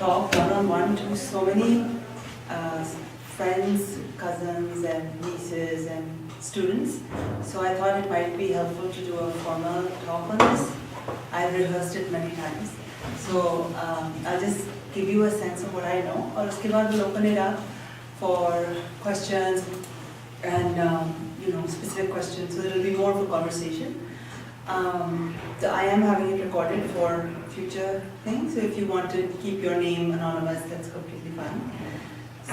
talk one-on-one to so many friends, cousins, and nieces and students. So I thought it might be helpful to do a formal talk on this. I've rehearsed it many times. So I'll just give you a sense of what I know. Or uske baad we'll open it up for questions and specific questions. So it'll be more of a conversation. I am having it recorded for future things. So if you want to keep your name anonymous, that's completely fine.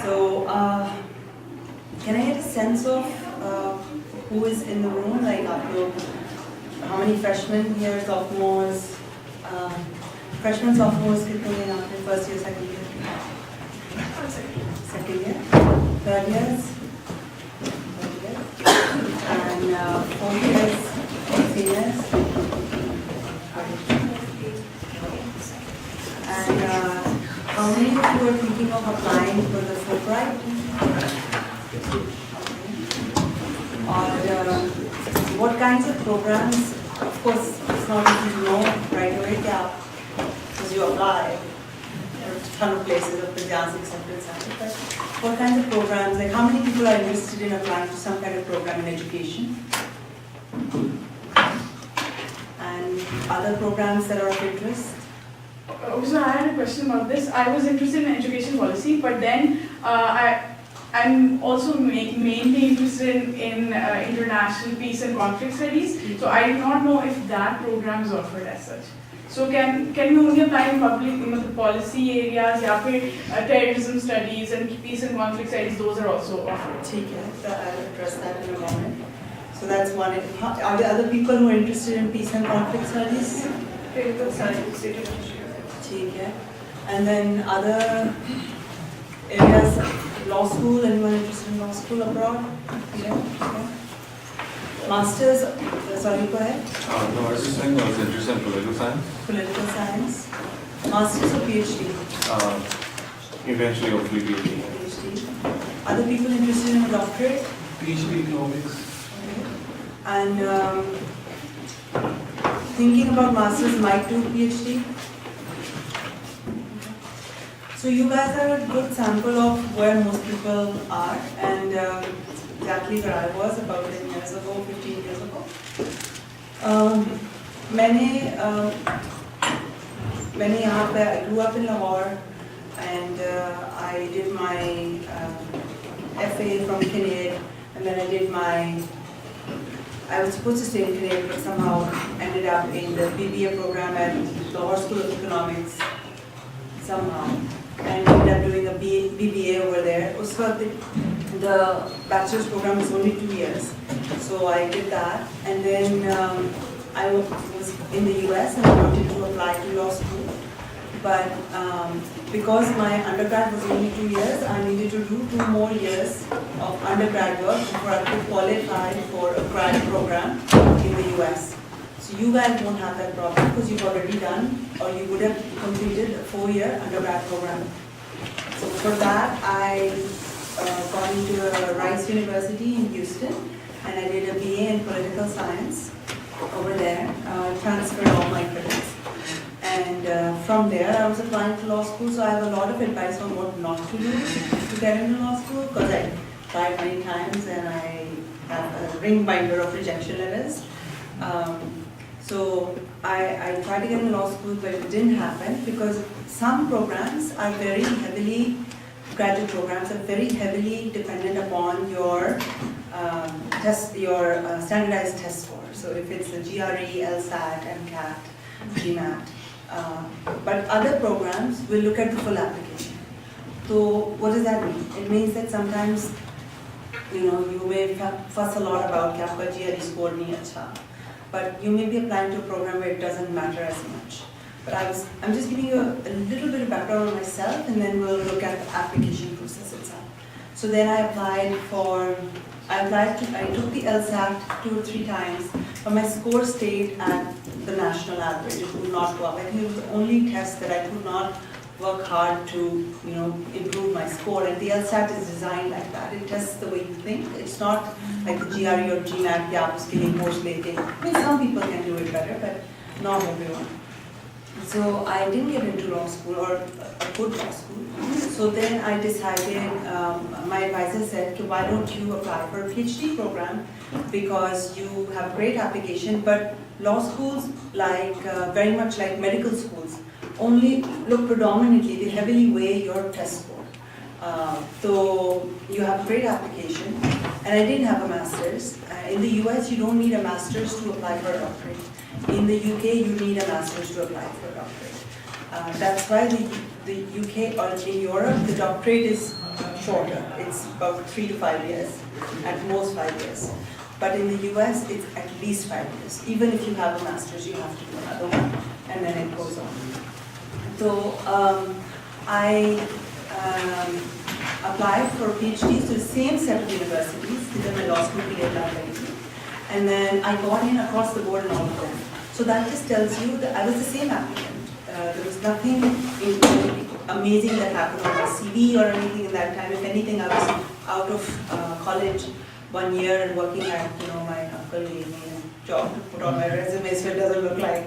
So can I get a sense of who is in the room? Like, how many freshmen here, sophomores? Freshmen, sophomores, kitne hain aapke? First year, second year? Second year? Third years? And fourth years, seniors? And how many of you are thinking of applying for the Fulbright? Or what kinds of programs? Of course, it's not easy to know right away, because you apply. There are a ton of places of the jazz acceptance. But what kinds of programs? Like, how many people are interested in applying to some kind of program in education? And other programs that are of interest? So I had a question about this. I was interested in education policy, but then I'm also mainly interested in international peace and conflict studies. So I do not know if that program is offered as such. So can you only apply in public policy areas, या फिर terrorism studies and peace and conflict studies? Those are also offered. ठीक है, I'll address that in a moment. So that's one. Are there other people who are interested in peace and conflict studies? Political science, ठीक है. And then other areas, law school, anyone interested in law school abroad? Yeah. Okay. Masters, sorry, go ahead. No, I was just saying I was interested in political science. Political science. Masters or PhD? Eventually, hopefully, PhD. PhD. Other people interested in a doctorate? PhD economics. Okay. And thinking about masters might do PhD? So you guys are a good sample of where most people are, and exactly where I was about 10 years ago, 15 years ago. I grew up in Lahore, and I did my FA from Kinnaid, and then I was supposed to stay in Kinnaid, but somehow ended up in the BBA program at Lahore School of Economics, somehow. And ended up doing a BBA over there. The bachelor's program was only 2 years, so I did that. And then I was in the US and I wanted to apply to law school. But because my undergrad was only 2 years, I needed to do 2 more years of undergrad work before I could qualify for a grad program in the US. So you guys won't have that problem because you've already done, or you would have completed a 4-year undergrad program. So for that, I got into Rice University in Houston, and I did a BA in political science over there. Transferred all my credits, and from there I was applying to law school. So I have a lot of advice on what not to do to get into law school, because I tried many times and I have a ring binder of rejection letters. So I tried to get into law school, but it didn't happen because some programs are very heavily, graduate programs are very heavily dependent upon your standardized test score. So if it's the GRE, LSAT, MCAT, GMAT. But other programs will look at the full application. So what does that mean? It means that sometimes, you may fuss a lot about कि आपका GRE score नहीं अच्छा. But you may be applying to a program where it doesn't matter as much. But I'm just giving you a little bit of background on myself, and then we'll look at the application process itself. So then I took the LSAT 2 or 3 times, but my score stayed at the national average. It would not go up. I think it was the only test that I could not work hard to, improve my score. And the LSAT is designed like that. It tests the way you think. It's not like the GRE or GMAT, कि आप उसके लिए course लेते हैं. I mean, some people can do it better, but not everyone. So I didn't get into law school or a good law school. So then I decided, my advisor said, "Okay, why don't you apply for a PhD program, because you have great application, but law schools, like very much like medical schools, only look predominantly, they heavily weigh your test score. So you have great application, and I didn't have a master's. In the US, you don't need a master's to apply for a doctorate. In the UK, you need a master's to apply for a doctorate. That's why the UK, or in Europe, the doctorate is shorter. It's about 3 to 5 years, at most 5 years. But in the US, it's at least 5 years. Even if you have a master's, you have to do another one, and then it goes on. So I applied for PhDs to the same set of universities, either my law school PhD, and then I got in across the board in all of them. So that just tells you that I was the same applicant. There was nothing amazing that happened on my CV or anything in that time. If anything, I was out of college 1 year and working at, my uncle gave me a job to put on my resume so it doesn't look like.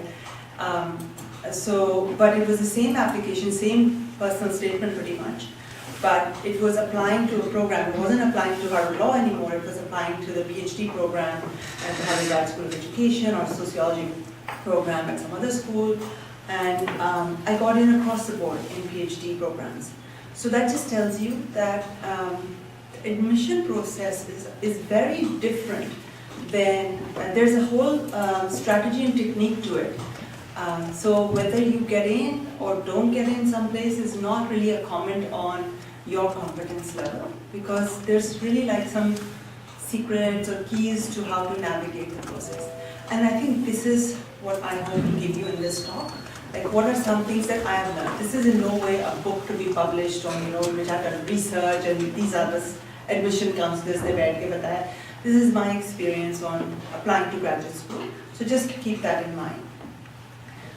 But it was the same application, same personal statement pretty much. But it was applying to a program. It wasn't applying to Harvard Law anymore. It was applying to the PhD program at the Harvard Grad School of Education or sociology program at some other school. And I got in across the board in PhD programs. So that just tells you that the admission process is very different than, there's a whole strategy and technique to it. So whether you get in or don't get in someplace is not really a comment on your competence level, because there's really like some secrets or keys to how to navigate the process. And I think this is what I hope to give you in this talk. Like, what are some things that I have learned? This is in no way a book to be published on, which I've done research and these are the admission counselors they बैठ के बताया. This is my experience on applying to graduate school. So just keep that in mind.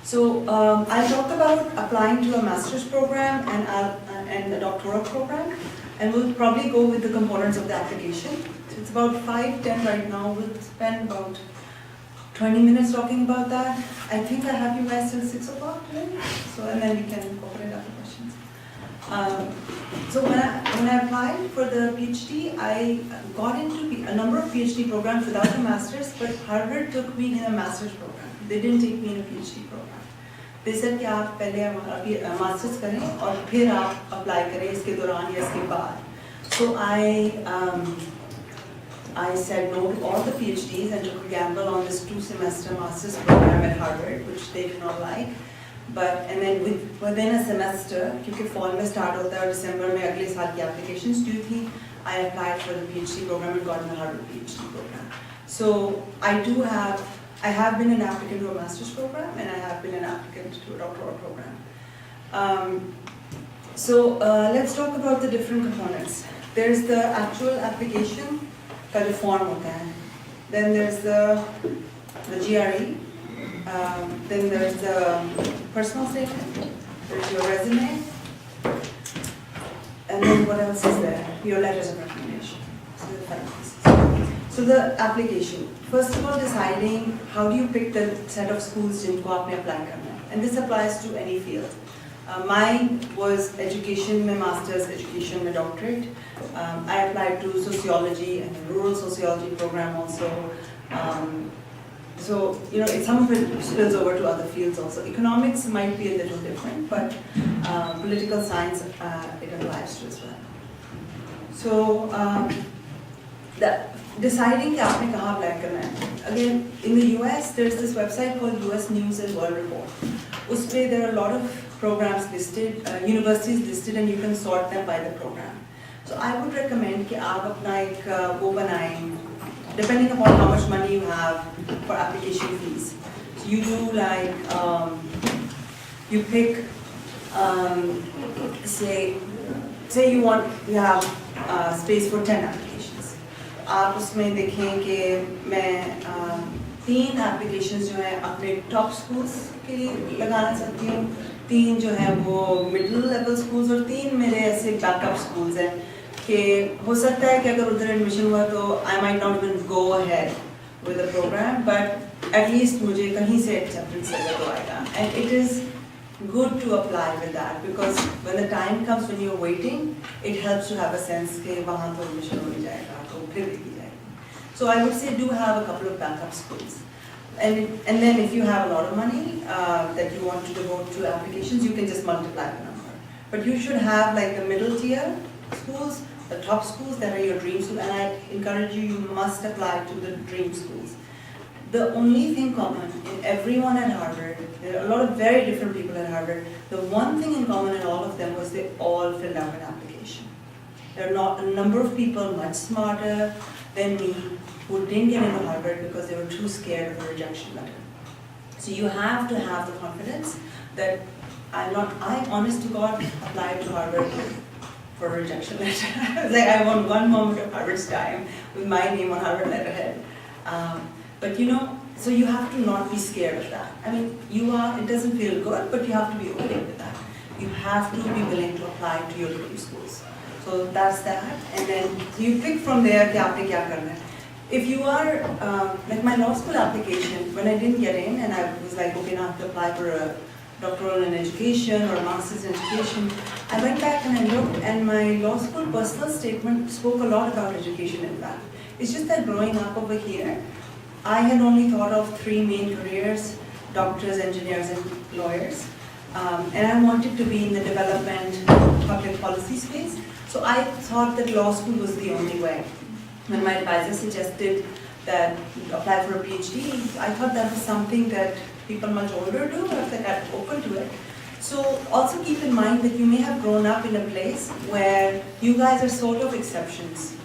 So I'll talk about applying to a master's program and a doctoral program, and we'll probably go with the components of the application. So it's about 5-10 right now. We'll spend about 20 minutes talking about that. I think I have you guys till 6 o'clock today, and then we can open it up for questions. So when I applied for the PhD, I got into a number of PhD programs without a master's, but Harvard took me in a master's program. They didn't take me in a PhD program. They said कि आप पहले masters करें और फिर आप apply करें इसके दौरान या इसके बाद. So I said no to all the PhDs and took a gamble on this 2-semester master's program at Harvard, which they did not like. And then within a semester, क्योंकि fall में start होता है और December में अगले साल की applications due थी, I applied for the PhD program and got in the Harvard PhD program. So I have been an applicant to a master's program, and I have been an applicant to a doctoral program. Let's talk about the different components. There's the actual application का जो form होता है. Then there's the GRE. Then there's the personal statement. There's your resume. And then what else is there? Your letters of recommendation. So the 5 pieces. So the application. First of all, deciding how do you pick the set of schools जिनको आपने apply करना है. And this applies to any field. Mine was education में masters, education में doctorate. I applied to sociology and a rural sociology program also. Some of it spills over to other fields also. Economics might be a little different, but political science it applies to as well. So deciding कि आपने कहाँ apply करना है. Again, in the US, there's this website called US News and World Report. उसपे there are a lot of programs listed, universities listed, and you can sort them by the program. So I would recommend कि आप अपना एक वो बनाएं, depending upon how much money you have for application fees. So you do like, you pick, say you have space for 10 applications. आप उसमें देखें कि मैं 3 applications जो हैं अपने top schools के लिए लगाना चाहती हूँ, 3 जो हैं वो middle level schools और 3 मेरे ऐसे backup schools हैं कि हो सकता है कि अगर उधर admission हुआ तो I might not even go ahead with the program, but at least मुझे कहीं से acceptance लगा तो आएगा. And it is good to apply with that, because when the time comes when you're waiting, it helps to have a sense कि वहाँ तो admission हो ही जाएगा, तो फिर देखी जाएगी. So I would say do have a couple of backup schools. And then if you have a lot of money that you want to devote to applications, you can just multiply the number. But you should have like the middle tier schools, the top schools that are your dream schools, and I encourage you, you must apply to the dream schools. The only thing common in everyone at Harvard, there are a lot of very different people at Harvard, the one thing in common in all of them was they all filled out an application. There are not a number of people much smarter than me who didn't get into Harvard because they were too scared of a rejection letter. So you have to have the confidence that I honest to God, applied to Harvard for a rejection letter. I was like, I want one moment of Harvard's time with my name on Harvard letterhead. But you know, so you have to not be scared of that. I mean, it doesn't feel good, but you have to be okay with that. You have to be willing to apply to your dream schools. So that's that. And then so you pick from there, कि आपने क्या करना है. If you are, like my law school application, when I didn't get in and I was like, okay, now I have to apply for a doctoral in education or a master's in education, I went back and I looked and my law school personal statement spoke a lot about education in that. It's just that growing up over here, I had only thought of 3 main careers, doctors, engineers, and lawyers. And I wanted to be in the development, public policy space. So I thought that law school was the only way. When my advisor suggested that apply for a PhD, I thought that was something that people much older do, or that are open to it. So also keep in mind that you may have grown up in a place where you guys are sort of exceptions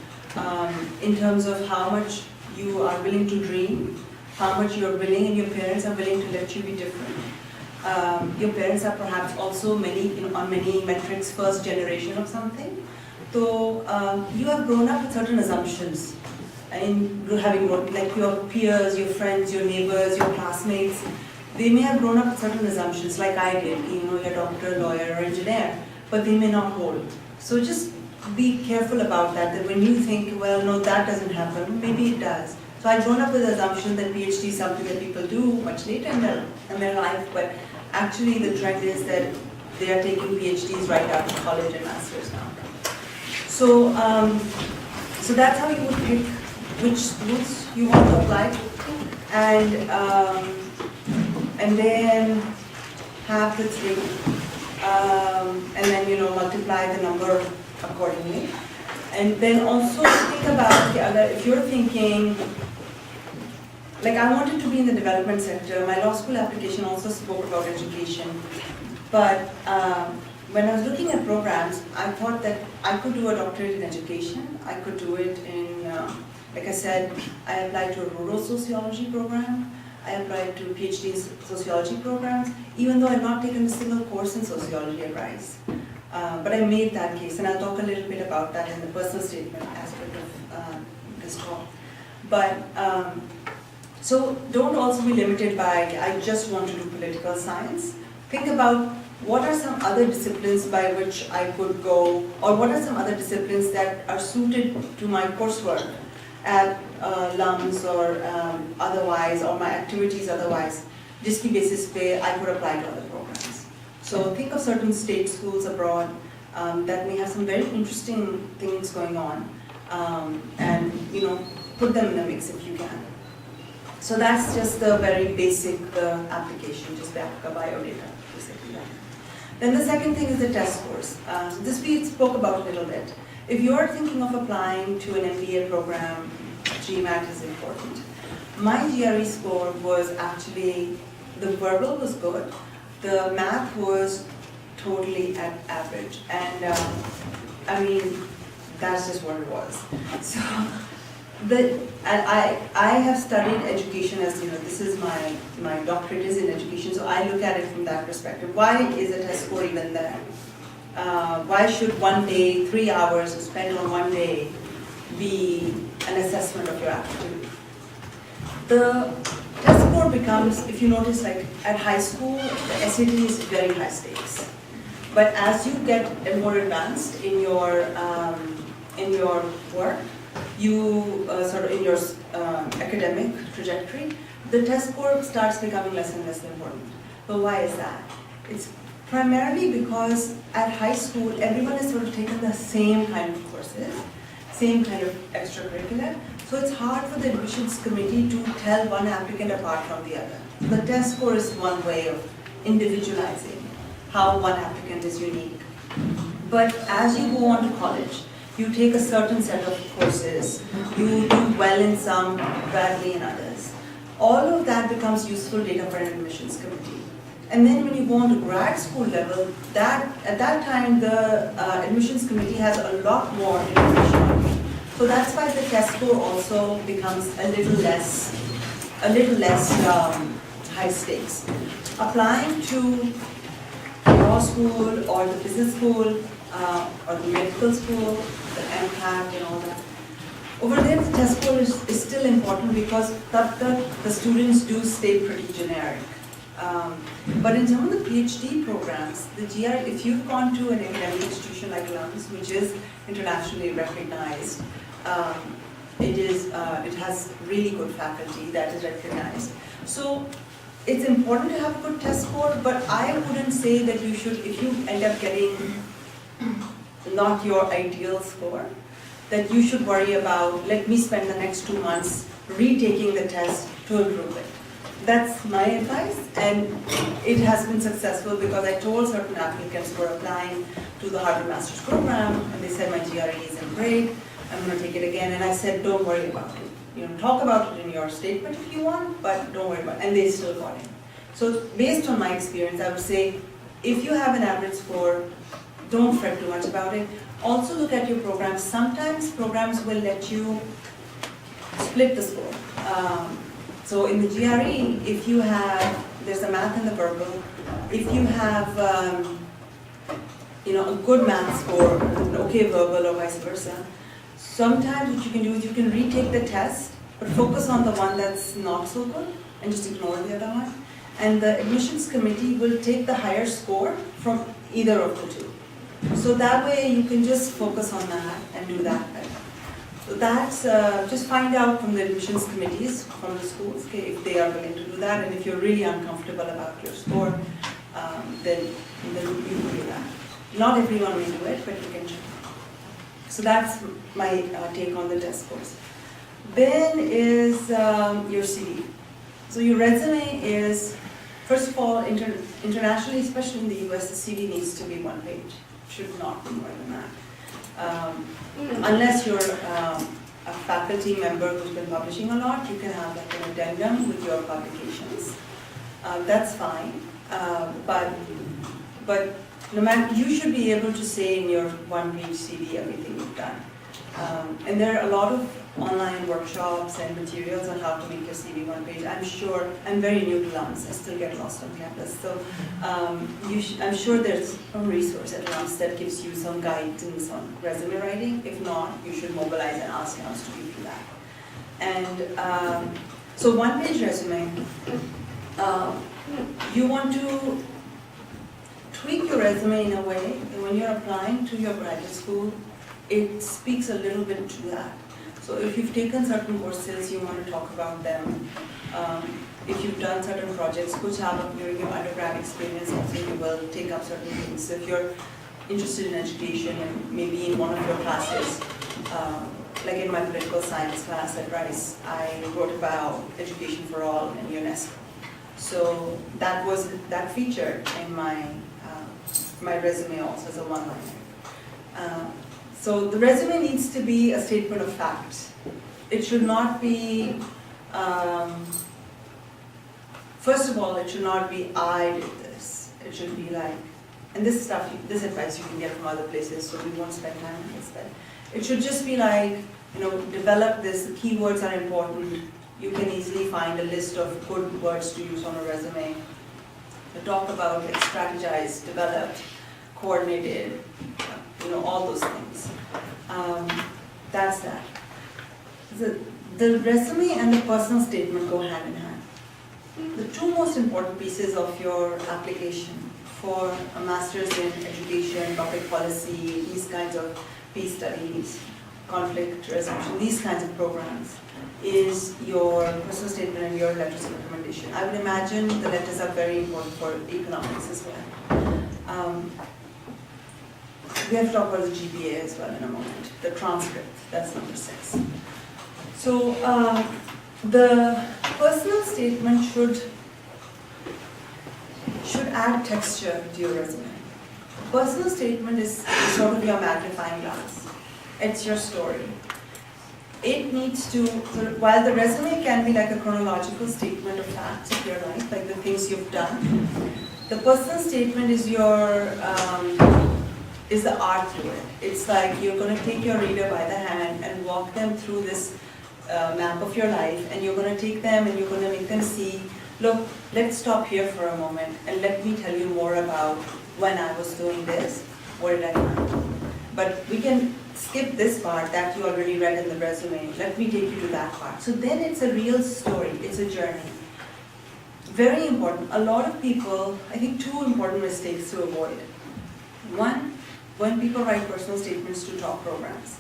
in terms of how much you are willing to dream, how much you're willing and your parents are willing to let you be different. Your parents are perhaps also on many metrics first generation of something. So you have grown up with certain assumptions. And having grown, like your peers, your friends, your neighbors, your classmates, they may have grown up with certain assumptions like I did, you know, you're a doctor, lawyer, or engineer, but they may not hold. So just be careful about that when you think, well, no, that doesn't happen, maybe it does. So I've grown up with the assumption that PhD is something that people do much later in their life, but actually the trend is that they are taking PhDs right out of college and masters now. So, so that's how you would pick which schools you want to apply to, and then have the 3, and then multiply the number accordingly. And then also think about if you're thinking, like I wanted to be in the development sector. My law school application also spoke about education, but when I was looking at programs, I thought that I could do a doctorate in education. I could do it in, like I said, I applied to a rural sociology program. I applied to PhD in sociology programs, even though I had not taken a single course in sociology at Rice. But I made that case, and I'll talk a little bit about that in the personal statement aspect of this talk. But so don't also be limited by, I just want to do political science. Think about what are some other disciplines by which I could go, or what are some other disciplines that are suited to my coursework at LUMS or otherwise, or my activities otherwise. Jiski basis pe I could apply to other programs. So think of certain state schools abroad that may have some very interesting things going on, and put them in the mix if you can. So that's just the very basic application, just the biodata, basically. Then the second thing is the test scores. This we spoke about a little bit. If you're thinking of applying to an MBA program, GMAT is important. My GRE score was actually, the verbal was good, the math was totally at average, and I mean, that's just what it was. So, I have studied education as, this is my doctorate is in education, so I look at it from that perspective. Why is a test score even there? Why should one day, 3 hours spent on one day be an assessment of your aptitude? The test score becomes, if you notice, like at high school, the SAT is very high stakes. But as you get more advanced in your work, you sort of in your academic trajectory, the test score starts becoming less and less important. But why is that? It's Primarily because at high school, everyone has sort of taken the same kind of courses, same kind of extracurricular. So it's hard for the admissions committee to tell one applicant apart from the other. The test score is one way of individualizing how one applicant is unique. But as you go on to college, you take a certain set of courses, you do well in some, badly in others. All of that becomes useful data for an admissions committee. And then when you go on to grad school level, at that time the admissions committee has a lot more information on you. So that's why the test score also becomes a little less high stakes. Applying to law school or the business school or the medical school, the MCAT and all that. Over there, the test score is still important because the students do stay pretty generic. But in some of the PhD programs, the GR, if you've gone to an academic institution like LUMS, which is internationally recognized, it has really good faculty that is recognized. So it's important to have a good test score, but I wouldn't say that you should, if you end up getting not your ideal score, that you should worry about, let me spend the next 2 months retaking the test to improve it. That's my advice, and it has been successful because I told certain applicants who were applying to the Harvard Master's Program, and they said my GRE isn't great, I'm going to take it again, and I said don't worry about it. You know, talk about it in your statement if you want, but don't worry about it, and they still got it. So based on my experience, I would say if you have an average score, don't fret too much about it. Also look at your programs. Sometimes programs will let you split the score. So in the GRE, if you have, there's a math and the verbal, if you have a good math score, an okay verbal or vice versa, sometimes what you can do is you can retake the test, but focus on the one that's not so good and just ignore the other one. And the admissions committee will take the higher score from either of the two. So that way you can just focus on that and do that better. So that's, just find out from the admissions committees, from the schools, okay, if they are willing to do that, and if you're really uncomfortable about your score, then you can do that. Not everyone will do it, but you can try. So that's my take on the test scores. Then is your CV. So your resume is, first of all, internationally, especially in the US, the CV needs to be 1 page. Should not be more than that. Unless you're a faculty member who's been publishing a lot, you can have like an addendum with your publications. That's fine. But no matter, you should be able to say in your 1-page CV everything you've done. And there are a lot of online workshops and materials on how to make your CV 1 page. I'm sure, I'm very new to LUMS, I still get lost on campus. So I'm sure there's a resource at LUMS that gives you some guidance on resume writing. If not, you should mobilize and ask LUMS to give you that. And so 1-page resume, you want to tweak your resume in a way that when you're applying to your graduate school, it speaks a little bit to that. So if you've taken certain courses, you want to talk about them. If you've done certain projects, which have during your undergrad experience, also you will take up certain things. So if you're interested in education and maybe in one of your classes, like in my political science class at Rice, I wrote about education for all and UNESCO. So that featured in my resume also as a one-liner. So the resume needs to be a statement of facts. It should not be, first of all, it should not be, I did this. It should be like, and this advice you can get from other places, so we won't spend time on this, but it should just be like, develop this, the keywords are important. You can easily find a list of good words to use on a resume. To talk about, like, strategized, developed, coordinated, all those things. That's that. The resume and the personal statement go hand in hand. The two most important pieces of your application for a master's in education, public policy, these kinds of peace studies, conflict resolution, these kinds of programs, is your personal statement and your letters of recommendation. I would imagine the letters are very important for economics as well. We have to talk about the GPA as well in a moment. The transcript, that's number 6. So the personal statement should add texture to your resume. Personal statement is sort of your magnifying glass. It's your story. It needs to, while the resume can be like a chronological statement of facts of your life, like the things you've done, the personal statement is your, is the art to it. It's like you're going to take your reader by the hand and walk them through this map of your life, and you're going to take them and you're going to make them see, look, let's stop here for a moment and let me tell you more about when I was doing this, what did I find? But we can skip this part that you already read in the resume. Let me take you to that part. So then it's a real story, it's a journey. Very important. A lot of people, I think 2 important mistakes to avoid. One, when people write personal statements to top programs,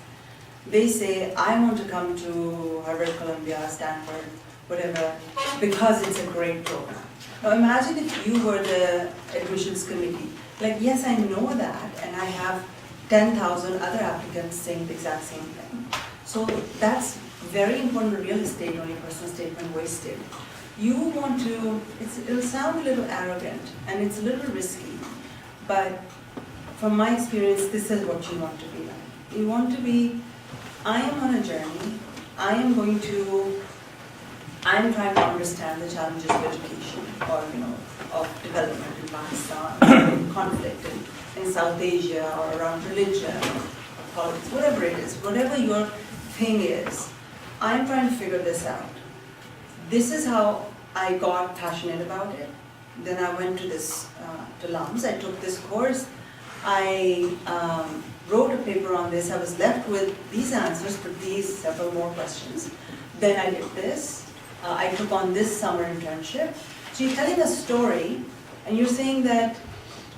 they say, I want to come to Harvard, Columbia, Stanford, whatever, because it's a great program. Now imagine if you were the admissions committee. Like, yes, I know that, and I have 10,000 other applicants saying the exact same thing. So that's very important real estate on your personal statement wasted. You want to, it'll sound a little arrogant and it's a little risky, but from my experience, this is what you want to be like. You want to be, I am on a journey, I'm trying to understand the challenges of education or, of development in Pakistan, conflict in South Asia or around religion, politics, whatever it is, whatever your thing is, I'm trying to figure this out. This is how I got passionate about it. Then I went to to LUMS, I took this course, I wrote a paper on this, I was left with these answers, but these several more questions. Then I did this, I took on this summer internship. So you're telling a story, and you're saying that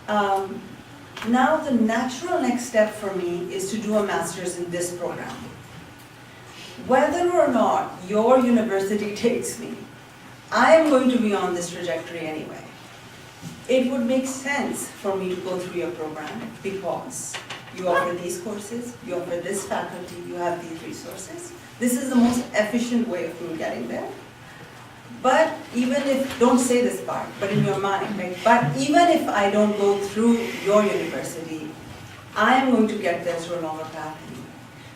now the natural next step for me is to do a master's in this program. Whether or not your university takes me, I am going to be on this trajectory anyway. It would make sense for me to go through your program because you offer these courses, you offer this faculty, you have these resources. This is the most efficient way of me getting there. But even if, don't say this part, but in your mind, right? But even if I don't go through your university, I am going to get there through a longer path anyway.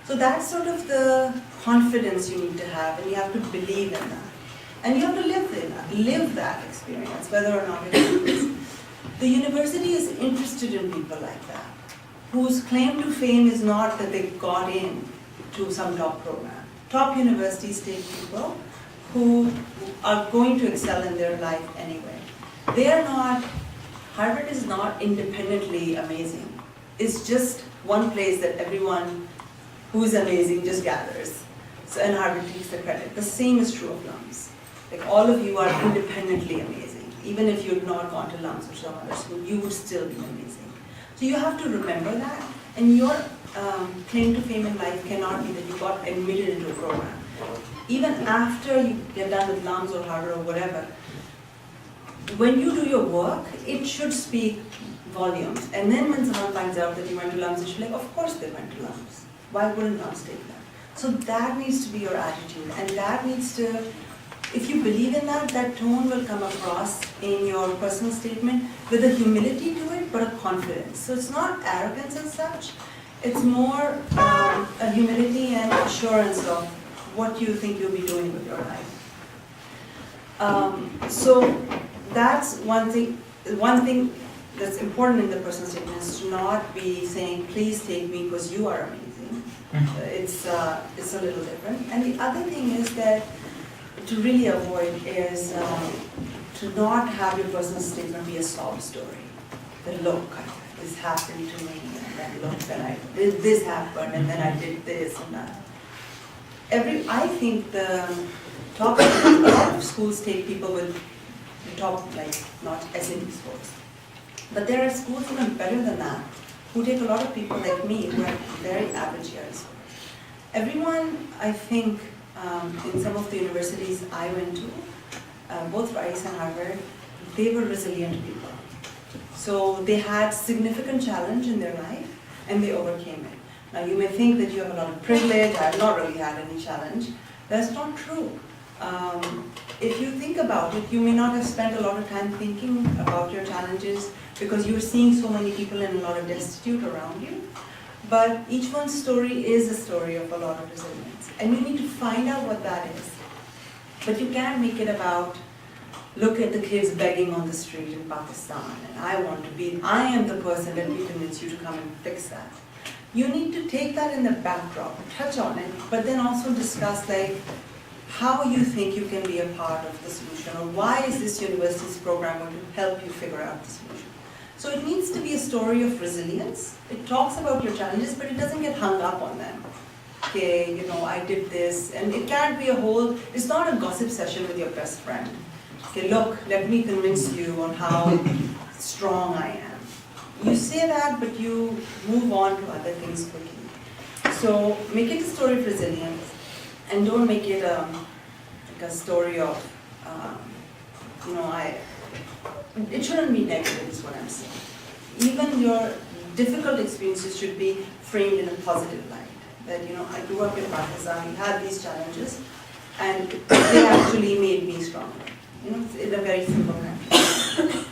So that's sort of the confidence you need to have, and you have to believe in that. And you have to live that experience, whether or not it is. The university is interested in people like that, whose claim to fame is not that they got in to some top program. Top universities take people who are going to excel in their life anyway. They are not, Harvard is not independently amazing. It's just one place that everyone who is amazing just gathers. So, and Harvard takes the credit. The same is true of LUMS. Like all of you are independently amazing. Even if you had not gone to LUMS or some other school, you would still be amazing. So you have to remember that, and your claim to fame in life cannot be that you got admitted into a program. Even after you get done with LUMS or Harvard or whatever, when you do your work, it should speak volumes. And then when someone finds out that you went to LUMS, they should be like, of course they went to LUMS. Why wouldn't LUMS take them? So that needs to be your attitude, and that needs to, if you believe in that, that tone will come across in your personal statement with a humility to it, but a confidence. So it's not arrogance as such, it's more a humility and assurance of what you think you'll be doing with your life. So that's one thing that's important in the personal statement is to not be saying, please take me because you are amazing. It's a little different. And the other thing is that to really avoid is to not have your personal statement be a sob story. That look, this happened to me, and then look, then this happened, and then I did this and that. I think a lot of schools take people with the top, like not SME schools. But there are schools even better than that, who take a lot of people like me who are very average years. Everyone, I think, in some of the universities I went to, both Rice and Harvard, they were resilient people. So they had significant challenge in their life and they overcame it. Now you may think that you have a lot of privilege, I have not really had any challenge. That's not true. If you think about it, you may not have spent a lot of time thinking about your challenges because you're seeing so many people and a lot of destitute around you. But each one's story is a story of a lot of resilience. And you need to find out what that is. But you can't make it about, look at the kids begging on the street in Pakistan, and I am the person, let me convince you to come and fix that. You need to take that in the backdrop, touch on it, but then also discuss like how you think you can be a part of the solution, or why is this university's program going to help you figure out the solution. So it needs to be a story of resilience. It talks about your challenges, but it doesn't get hung up on them. Okay, you know, I did this, and it can't be it's not a gossip session with your best friend. Okay, look, let me convince you on how strong I am. You say that, but you move on to other things quickly. So make it a story of resilience, and don't make it like a story of, it shouldn't be negative is what I'm saying. Even your difficult experiences should be framed in a positive light. That, I grew up in Pakistan, we had these challenges, and they actually made me stronger. It's in a very simple country.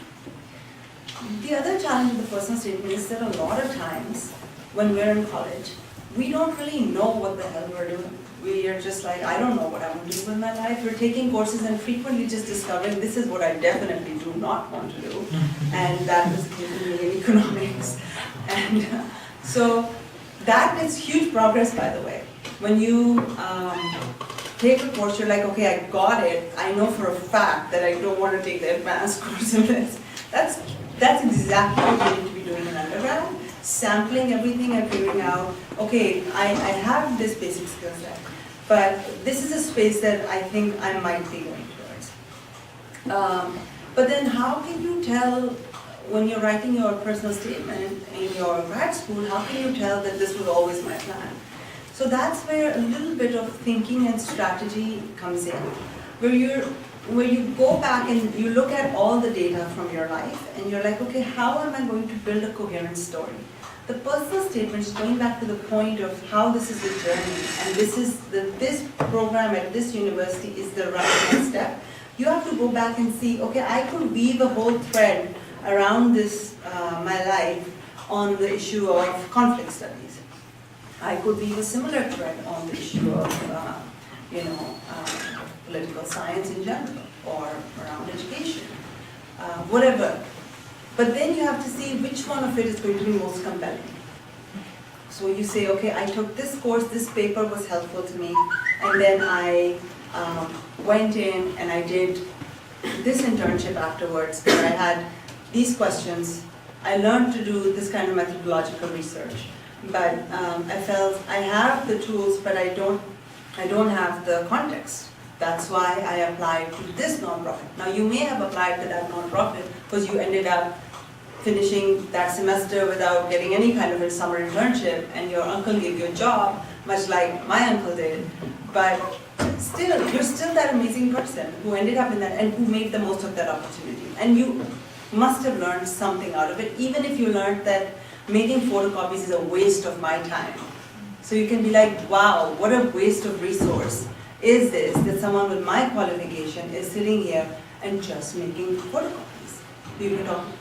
The other challenge with the personal statement is that a lot of times when we're in college, we don't really know what the hell we're doing. We are just like, I don't know what I want to do in my life. We're taking courses and frequently just discovering this is what I definitely do not want to do. And that was given me in economics. And so that is huge progress, by the way. When you take a course, you're like, okay, I got it. I know for a fact that I don't want to take the advanced course in this. That's exactly what you need to be doing in undergrad. Sampling everything and figuring out, okay, I have this basic skill set, but this is a space that I think I might be going towards. But then how can you tell, when you're writing your personal statement in your grad school, how can you tell that this was always my plan? So that's where a little bit of thinking and strategy comes in, where you go back and you look at all the data from your life and you're like, okay, how am I going to build a coherent story? The personal statement is going back to the point of how this is a journey, and this program at this university is the right next step. You have to go back and see, okay, I could weave a whole thread around this, my life, on the issue of conflict studies. I could weave a similar thread on the issue of, political science in general, or around education, whatever. But then you have to see which one of it is going to be most compelling. So you say, okay, I took this course, this paper was helpful to me, and then I went in and I did this internship afterwards where I had these questions. I learned to do this kind of methodological research, but I felt I have the tools, but I don't have the context. That's why I applied to this nonprofit. Now you may have applied to that nonprofit because you ended up finishing that semester without getting any kind of a summer internship, and your uncle gave you a job, much like my uncle did. But still, you're still that amazing person who ended up in that and who made the most of that opportunity. And you must have learned something out of it, even if you learned that making photocopies is a waste of my time. So you can be like, wow, what a waste of resource is this, that someone with my qualification is sitting here and just making photocopies.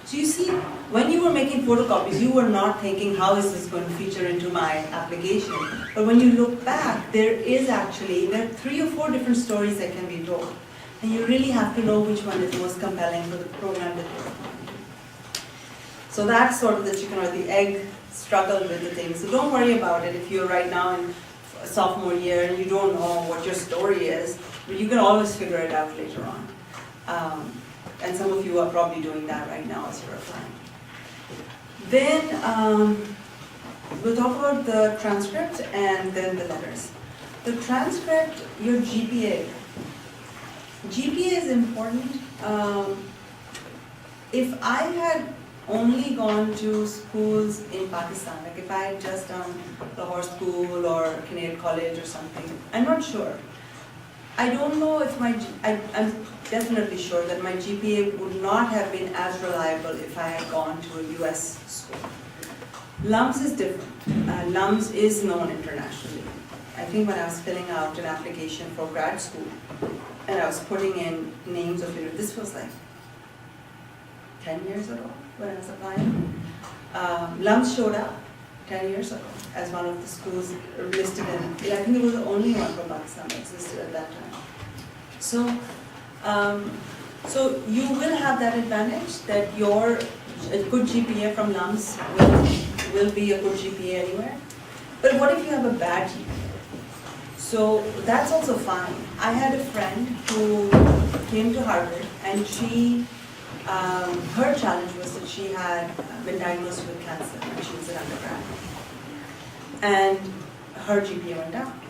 So you see, when you were making photocopies, you were not thinking, how is this going to feature into my application? But when you look back, there are 3 or 4 different stories that can be told. And you really have to know which one is most compelling for the program that you're applying to. So that's sort of the chicken or the egg struggle with the thing. So don't worry about it if you're right now in sophomore year and you don't know what your story is, but you can always figure it out later on. And some of you are probably doing that right now as you're applying. Then we'll talk about the transcript and then the letters. The transcript, your GPA. GPA is important. If I had only gone to schools in Pakistan, like if I had just done Lahore School or Canadian College or something, I'm not sure. I don't know if I'm definitely sure that my GPA would not have been as reliable if I had gone to a US school. LUMS is different. LUMS is known internationally. I think when I was filling out an application for grad school, and I was putting in names of, this was like 10 years ago when I was applying. LUMS showed up 10 years ago as one of the schools listed in, I think it was the only one from Pakistan that existed at that time. So you will have that advantage that a good GPA from LUMS will be a good GPA anywhere. But what if you have a bad GPA? So that's also fine. I had a friend who came to Harvard, and her challenge was that she had been diagnosed with cancer when she was an undergrad. And her GPA went down.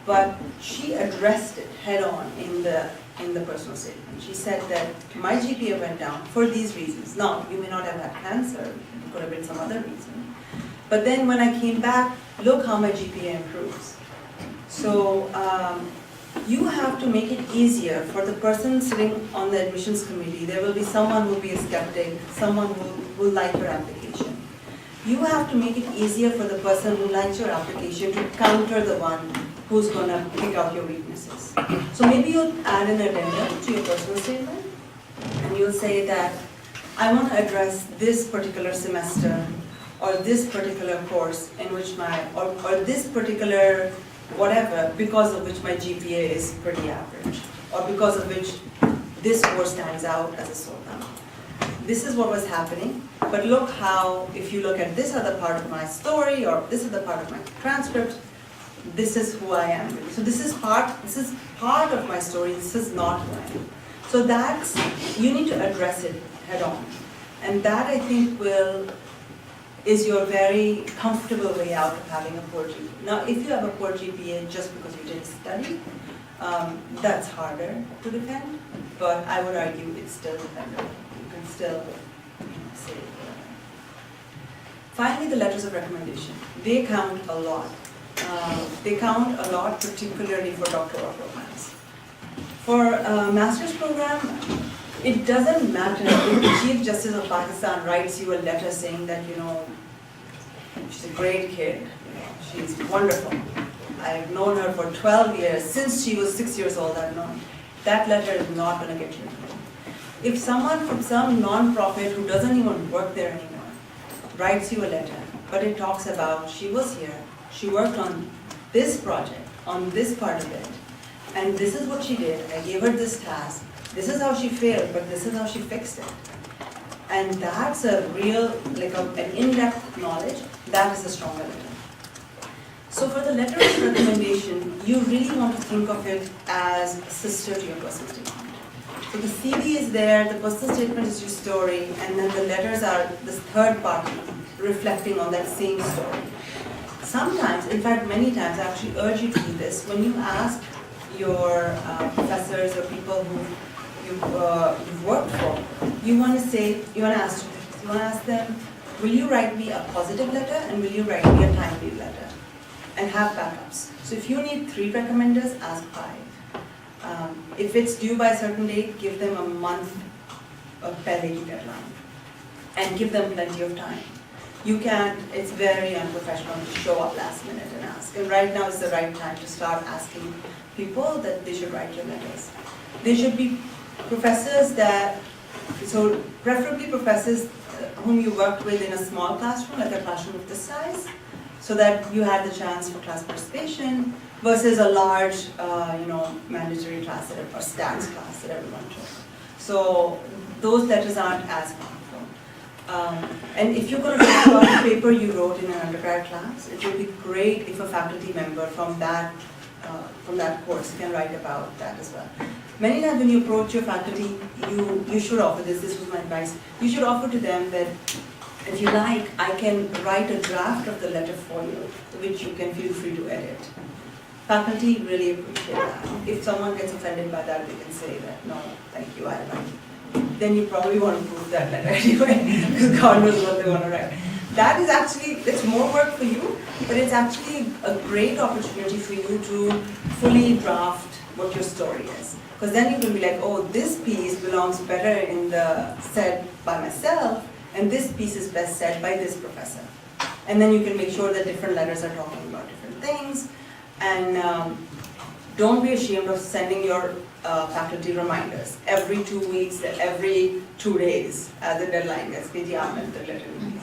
But she addressed it head on in the personal statement. She said that my GPA went down for these reasons. Now, you may not have had cancer, it could have been some other reason. But then when I came back, look how my GPA improves. So you have to make it easier for the person sitting on the admissions committee. There will be someone who will be a skeptic, someone who will like your application. You have to make it easier for the person who likes your application to counter the one who's going to pick out your weaknesses. So maybe you'll add an addendum to your personal statement, and you'll say that I want to address this particular semester, or this particular course in which or this particular whatever, because of which my GPA is pretty average, or because of which this course stands out as a sore thumb. This is what was happening, but look how, if you look at this other part of my story, or this other part of my transcript, this is who I am. So this is part of my story, this is not who I am. So you need to address it head on. And that, I think, is your very comfortable way out of having a poor GPA. Now, if you have a poor GPA just because you didn't study, that's harder to defend, but I would argue it's still defendable. You can still say it. Finally, the letters of recommendation. They count a lot. They count a lot, particularly for doctoral programs. For a master's program, it doesn't matter if the Chief Justice of Pakistan writes you a letter saying that, she's a great kid, she's wonderful. I've known her for 12 years, since she was 6 years old I've known. That letter is not going to get you anything. If someone from some non-profit who doesn't even work there anymore writes you a letter, but it talks about she was here, she worked on this project, on this part of it, and this is what she did, I gave her this task, this is how she failed, but this is how she fixed it. And that's a real, an in-depth knowledge, that is a stronger letter. So for the letter of recommendation, you really want to think of it as a sister to your personal statement. So the CV is there, the personal statement is your story, and then the letters are this third party reflecting on that same story. Sometimes, in fact many times, I actually urge you to do this. When you ask your professors or people who you've worked for, you want to ask them, will you write me a positive letter and will you write me a timely letter? And have backups. So if you need 3 recommenders, ask 5. If it's due by a certain date, give them a month of pehle deadline. And give them plenty of time. You can't, it's very unprofessional to show up last minute and ask. And right now is the right time to start asking people that they should write your letters. They should be professors so preferably professors whom you worked with in a small classroom, like a classroom of this size, so that you had the chance for class participation versus a large, mandatory class or stats class that everyone took. So those letters aren't as powerful. And if you're going to talk about a paper you wrote in an undergrad class, it would be great if a faculty member from that course can write about that as well. Many times when you approach your faculty, you should offer this was my advice, you should offer to them that if you like, I can write a draft of the letter for you, which you can feel free to edit. Faculty really appreciate that. If someone gets offended by that, they can say that, no, thank you, I write it. Then you probably want to prove that letter anyway, because God knows what they want to write. That is actually, it's more work for you, but it's actually a great opportunity for you to fully draft what your story is. Because then you can be like, oh, this piece belongs better in the said by myself, and this piece is best said by this professor. And then you can make sure that different letters are talking about different things. And don't be ashamed of sending your faculty reminders every 2 weeks, every 2 days as a deadline. Yes, कि आपने तो letter नहीं दिया.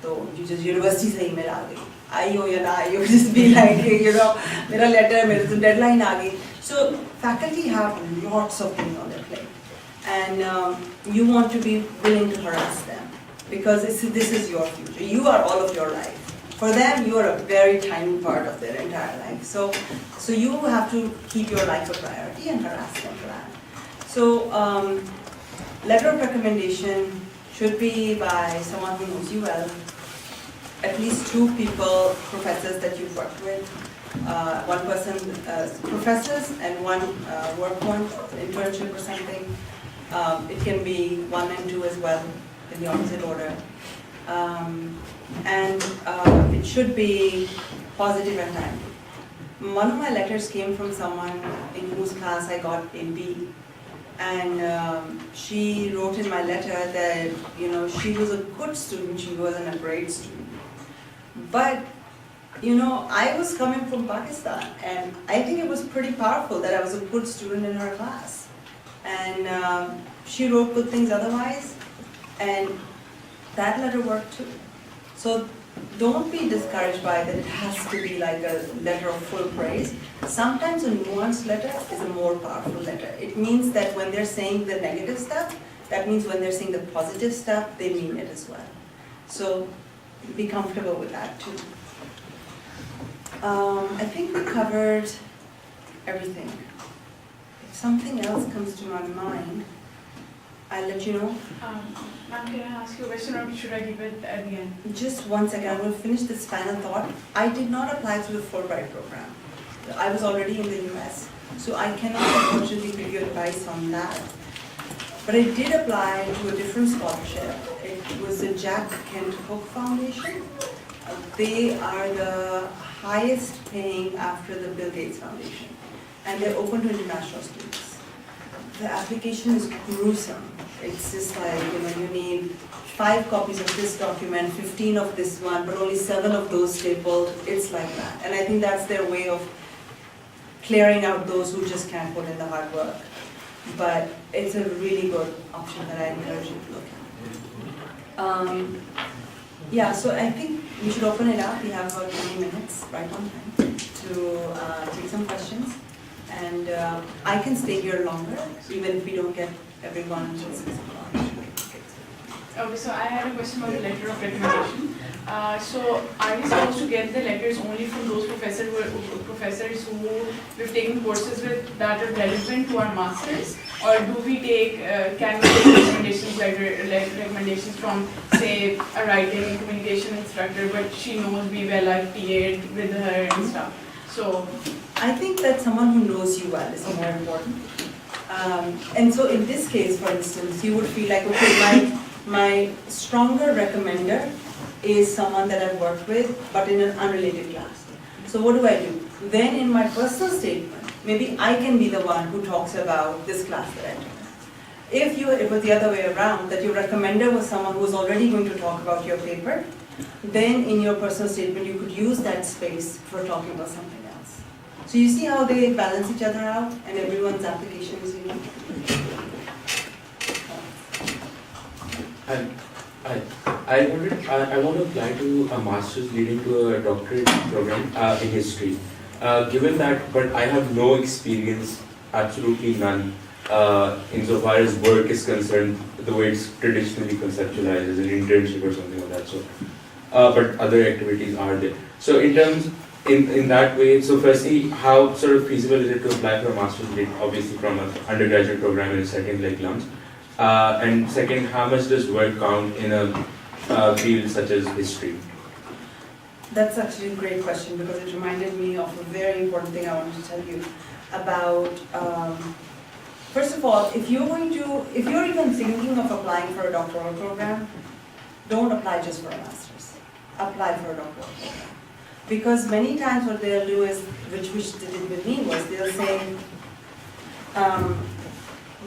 So you just university से email आ गई. आइयो या ना आइयो, just be like, you know, मेरा letter, मेरे तो deadline आ गई. So faculty have lots of things on their plate, and you want to be willing to harass them because this is your future. You are all of your life. For them, you are a very tiny part of their entire life. So you have to keep your life a priority and harass them for that. So letter of recommendation should be by someone who knows you well, at least 2 people, professors that you've worked with, 1 person, professors, and 1 work one, internship or something. It can be 1 and 2 as well, in the opposite order. And it should be positive and timely. One of my letters came from someone in whose class I got a B. And she wrote in my letter that, you know, she was a good student, she wasn't a great student. But, you know, I was coming from Pakistan, and I think it was pretty powerful that I was a good student in her class. And she wrote good things otherwise, and that letter worked too. So don't be discouraged by that it has to be like a letter of full praise. Sometimes a nuanced letter is a more powerful letter. It means that when they're saying the negative stuff, that means when they're saying the positive stuff, they mean it as well. So be comfortable with that too. I think we covered everything. If something else comes to my mind, I'll let you know. Ma'am, can I ask you a question, or should I keep it at the end? Just 1 second, I'm going to finish this final thought. I did not apply through the Fulbright program. I was already in the US, so I cannot unfortunately give you advice on that. But I did apply to a different scholarship. It was the Jack Kent Cook Foundation. They are the highest paying after the Bill Gates Foundation, and they're open to international students. The application is gruesome. It's just like, you know, you need 5 copies of this document, 15 of this one, but only 7 of those stapled. It's like that. And I think that's their way of clearing out those who just can't put in the hard work. But it's a really good option that I encourage you to look at. Yeah, so I think we should open it up. We have about 20 minutes, right on time, to take some questions. And I can stay here longer, even if we don't get everyone until 6 o'clock. Okay, so I had a question about the letter of recommendation. So are we supposed to get the letters only from those professors who we've taken courses with that are relevant to our masters, or do we take can we take recommendations from, say, a writing and communication instructor, but she knows me well, I've PA'd with her and stuff. So I think that someone who knows you well is more important. And so in this case, for instance, you would feel like, okay, my stronger recommender is someone that I've worked with, but in an unrelated class. So what do? Then in my personal statement, maybe I can be the one who talks about this class that I took. If it was the other way around, that your recommender was someone who was already going to talk about your paper, then in your personal statement you could use that space for talking about something else. So you see how they balance each other out, and everyone's application is unique. I want to apply to a master's leading to a doctorate program in history. Given that, but I have no experience, absolutely none, insofar as work is concerned, the way it's traditionally conceptualized as an internship or something of that sort. But other activities are there. So in that way, so firstly, how sort of feasible is it to apply for a master's degree, obviously from an undergraduate program in a setting like LUMS? And second, how much does work count in a field such as history? That's actually a great question, because it reminded me of a very important thing I wanted to tell you about. First of all, if you're even thinking of applying for a doctoral program, don't apply just for a master's. Apply for a doctoral program. Because many times what they'll do is, which they did with me, was they'll say,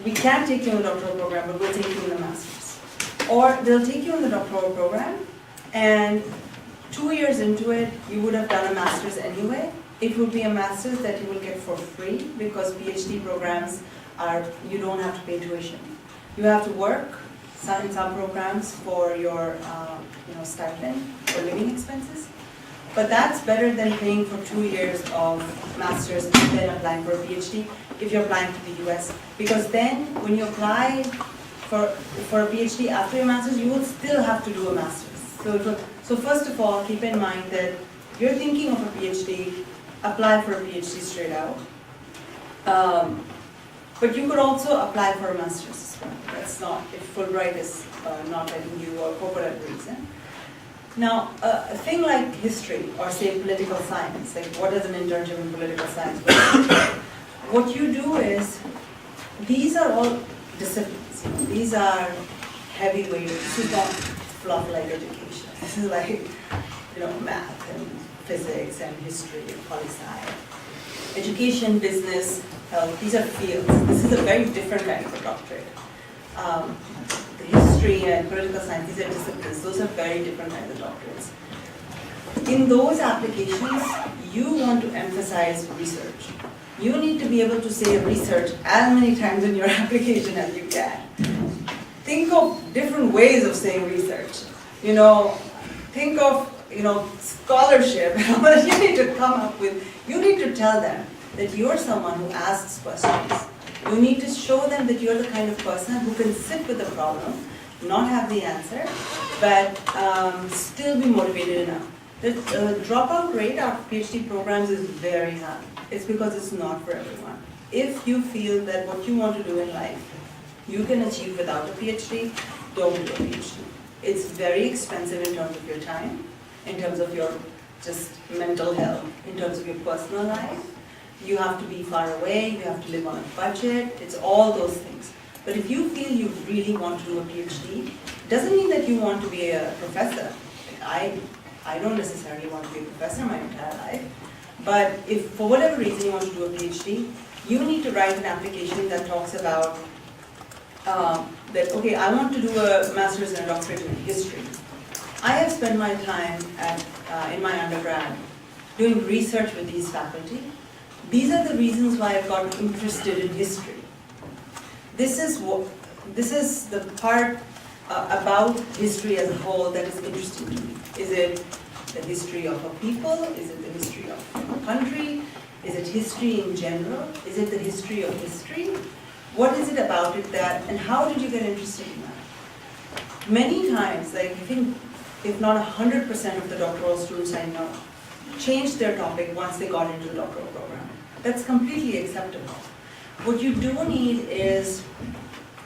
we can't take you in the doctoral program, but we'll take you in the master's. Or they'll take you in the doctoral program, and 2 years into it, you would have done a master's anyway. It would be a master's that you will get for free, because PhD programs are, you don't have to pay tuition. You have to work in some programs for your stipend or living expenses. But that's better than paying for 2 years of master's and then applying for a PhD if you're applying to the US. Because then when you apply for a PhD after your master's, you will still have to do a master's. So first of all, keep in mind that if you're thinking of a PhD, apply for a PhD straight out. But you could also apply for a master's as well. That's not, if Fulbright is not letting you or for whatever reason. Now, a thing like history or say political science, like what is an internship in political science? What you do is, these are all disciplines. These are heavyweight, this is not fluff like education. This is like, math and physics and history and poli-sci. Education, business, health, these are fields. This is a very different kind of a doctorate. The history and political science, these are disciplines. Those are very different kinds of doctorates. In those applications, you want to emphasize research. You need to be able to say research as many times in your application as you can. Think of different ways of saying research. Think of scholarship. You need to come up with. You need to tell them that you're someone who asks questions. You need to show them that you're the kind of person who can sit with the problem, not have the answer, but still be motivated enough. The dropout rate of PhD programs is very high. It's because it's not for everyone. If you feel that what you want to do in life, you can achieve without a PhD, don't do a PhD. It's very expensive in terms of your time, in terms of your just mental health, in terms of your personal life. You have to be far away, you have to live on a budget, it's all those things. But if you feel you really want to do a PhD, it doesn't mean that you want to be a professor. I don't necessarily want to be a professor my entire life, but if for whatever reason you want to do a PhD, you need to write an application that talks about that, okay, I want to do a master's and a doctorate in history. I have spent my time in my undergrad doing research with these faculty. These are the reasons why I got interested in history. This is the part about history as a whole that is interesting to me. Is it the history of a people? Is it the history of a country? Is it history in general? Is it the history of history? What is it about it that, and how did you get interested in that? Many times, like I think, if not 100% of the doctoral students I know, changed their topic once they got into the doctoral program. That's completely acceptable. What you do need is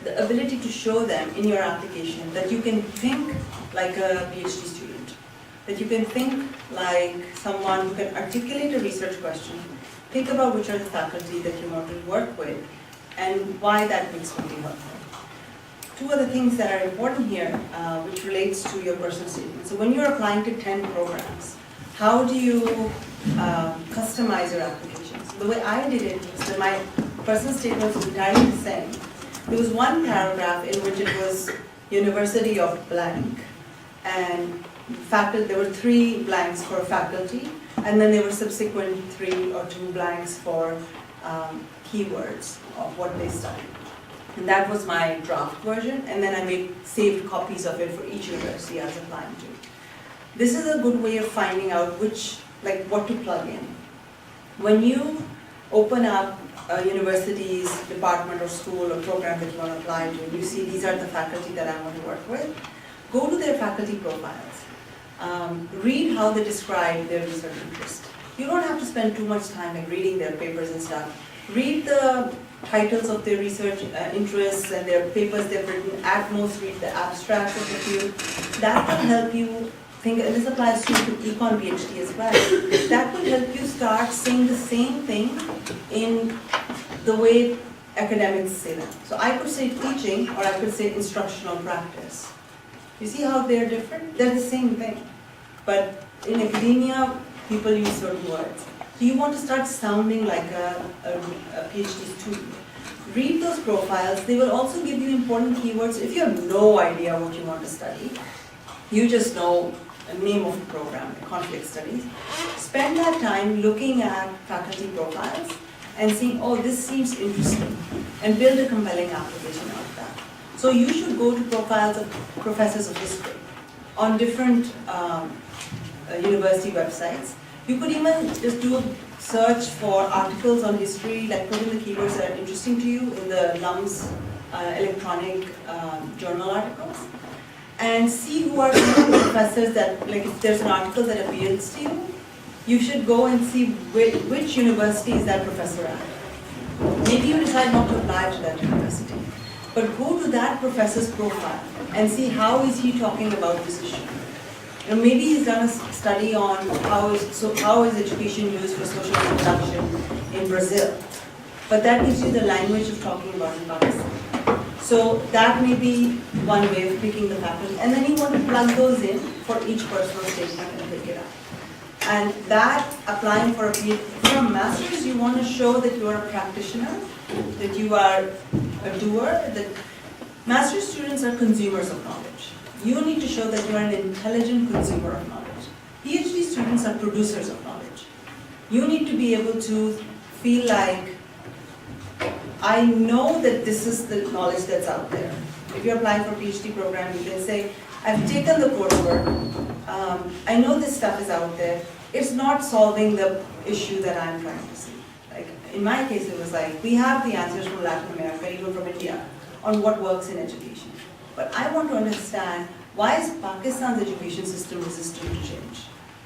the ability to show them in your application that you can think like a PhD student, that you can think like someone who can articulate a research question, think about which are the faculty that you want to work with, and why that makes would be helpful. Two other things that are important here, which relates to your personal statement. So when you're applying to 10 programs, how do you customize your application? So the way I did it was that my personal statement was entirely the same. There was one paragraph in which it was University of blank, and faculty, there were 3 blanks for faculty, and then there were subsequent 3 or 2 blanks for keywords of what they studied. And that was my draft version, and then I made saved copies of it for each university I was applying to. This is a good way of finding out what to plug in. When you open up a university's department or school or program that you want to apply to, and you see these are the faculty that I want to work with, go to their faculty profiles. Read how they describe their research interest. You don't have to spend too much time reading their papers and stuff. Read the titles of their research interests and their papers they've written. At most, read the abstract of the field. That will help you think, and this applies to Econ PhD as well. That will help you start saying the same thing in the way academics say that. So I could say teaching, or I could say instructional practice. You see how they're different? They're the same thing. But in academia, people use certain words. So you want to start sounding like a PhD student. read those profiles. They will also give you important keywords. If you have no idea what you want to study, you just know the name of the program, conflict studies, spend that time looking at faculty profiles and seeing, oh, this seems interesting, and build a compelling application out of that. So you should go to profiles of professors of history on different university websites. You could even just do a search for articles on history, like put in the keywords that are interesting to you in the LUMS electronic journal articles, and see who are some of the professors that, like if there's an article that appeals to you, you should go and see which university is that professor at. Maybe you decide not to apply to that university, but go to that professor's profile and see how is he talking about this issue. You know, maybe he's done a study on how is education used for social reproduction in Brazil, but that gives you the language of talking about in Pakistan. So that may be one way of picking the faculty, and then you want to plug those in for each personal statement and pick it up. And that, applying for a PhD, for a master's, you want to show that you are a practitioner, that you are a doer, that master's students are consumers of knowledge. You need to show that you are an intelligent consumer of knowledge. PhD students are producers of knowledge. You need to be able to feel like, I know that this is the knowledge that's out there. If you're applying for a PhD program, you can say, I've taken the coursework, I know this stuff is out there. It's not solving the issue that I'm trying to see. Like in my case, it was like, we have the answers from Latin America, even from India, on what works in education. But I want to understand, why is Pakistan's education system resistant to change?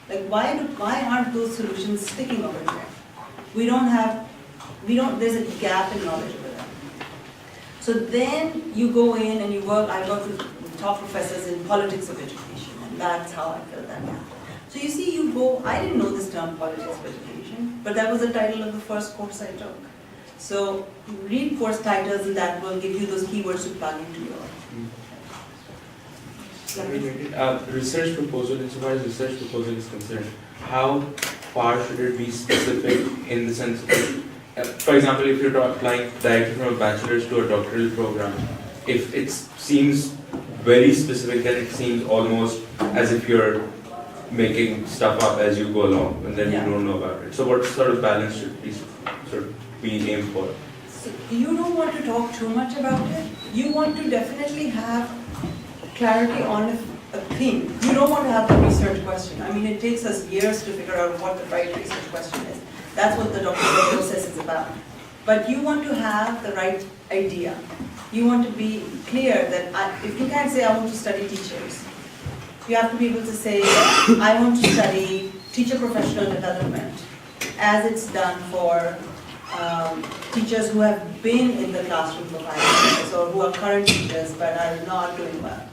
Like why aren't those solutions sticking over there? There's a gap in knowledge over there. So then you go in and you work, I work with top professors in politics of education, and that's how I filled that gap. So you see, you go, I didn't know this term politics of education, but that was the title of the first course I took. So read course titles and that will give you those keywords to plug into your. Research proposal, insofar as research proposal is concerned, how far should it be specific in the sense of, for example, if you're applying directly from a bachelor's to a doctoral program, if it seems very specific, then it seems almost as if you're making stuff up as you go along, and then you don't know about it. So what sort of balance should be sort of be aimed for? So you don't want to talk too much about it. You want to definitely have clarity on a theme. You don't want to have the research question. I mean, it takes us years to figure out what the right research question is. That's what the doctoral process is about. But you want to have the right idea. You want to be clear that if you can't say, I want to study teachers, you have to be able to say, I want to study teacher professional development as it's done for teachers who have been in the classroom for 5 years or who are current teachers but are not doing well.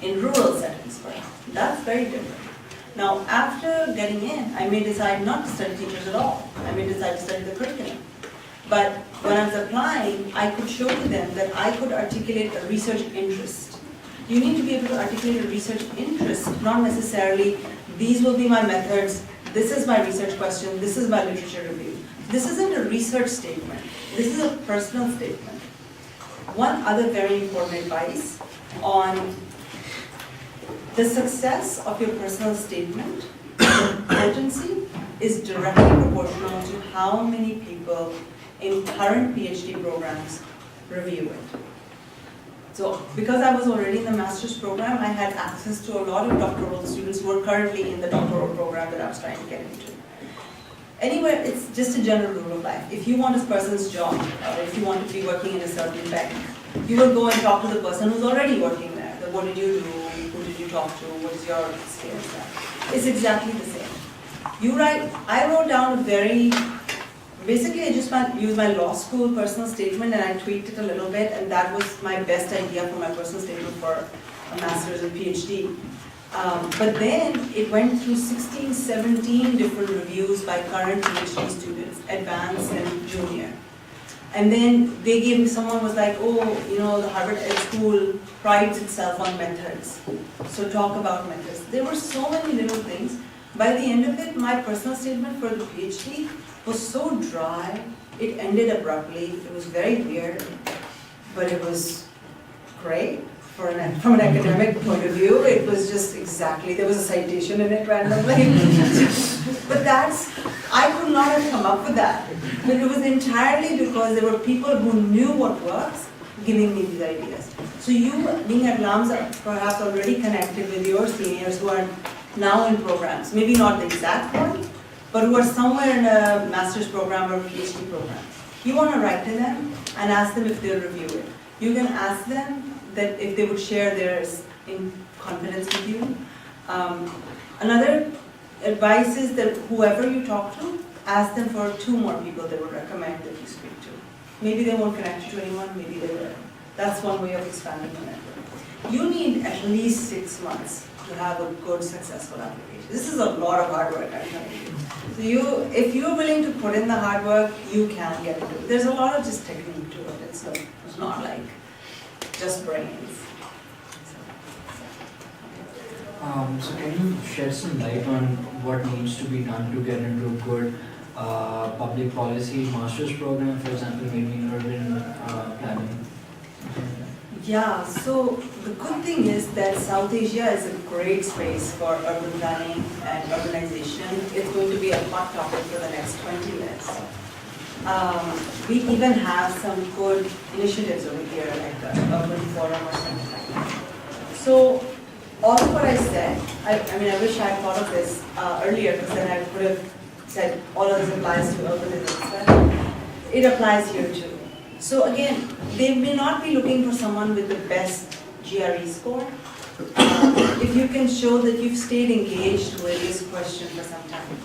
In rural settings, perhaps. That's very different. Now, after getting in, I may decide not to study teachers at all. I may decide to study the curriculum. But when I was applying, I could show to them that I could articulate a research interest. You need to be able to articulate a research interest, not necessarily, these will be my methods, this is my research question, this is my literature review. This isn't a research statement. This is a personal statement. One other very important advice on the success of your personal statement, potency, is directly proportional to how many people in current PhD programs review it. So, because I was already in the master's program, I had access to a lot of doctoral students who are currently in the doctoral program that I was trying to get into. Anywhere, it's just a general rule of life. If you want a person's job, or if you want to be working in a certain bank, you will go and talk to the person who's already working there. What did you do? Who did you talk to? What is your experience like? It's exactly the same. I wrote down basically I just used my law school personal statement and I tweaked it a little bit, and that was my best idea for my personal statement for a master's and PhD. But then it went through 16, 17 different reviews by current PhD students, advanced and junior. And then someone was like, oh, the Harvard Ed School prides itself on methods. So talk about methods. There were so many little things. By the end of it, my personal statement for the PhD was so dry It ended abruptly. It was very weird, but it was great from an academic point of view. It was just exactly, there was a citation in it randomly. But I could not have come up with that. But it was entirely because there were people who knew what works giving me these ideas. So you, being at LUMS, are perhaps already connected with your seniors who are now in programs. Maybe not the exact one, but who are somewhere in a master's program or PhD program. You want to write to them and ask them if they'll review it. You can ask them that if they would share theirs in confidence with you. Another advice is that whoever you talk to, ask them for 2 more people they would recommend that you speak to. Maybe they won't connect you to anyone, maybe they will. That's one way of expanding the network. You need at least 6 months to have a good, successful application. This is a lot of hard work, I'm telling you. So if you're willing to put in the hard work, you can get into it. There's a lot of just technique to it. It's not like just brains. So can you shed some light on what needs to be done to get into a good public policy master's program, for example, maybe in urban planning? Yeah, so the good thing is that South Asia is a great space for urban planning and urbanization. It's going to be a hot topic for the next 20 years. We even have some good initiatives over here, like the Urban Forum or something like that. So all of what I said, I mean, I wish I had thought of this earlier, because then I could have said all of this applies to urbanism, but it applies here too. So again, they may not be looking for someone with the best GRE score. If you can show that you've stayed engaged with this question for some time.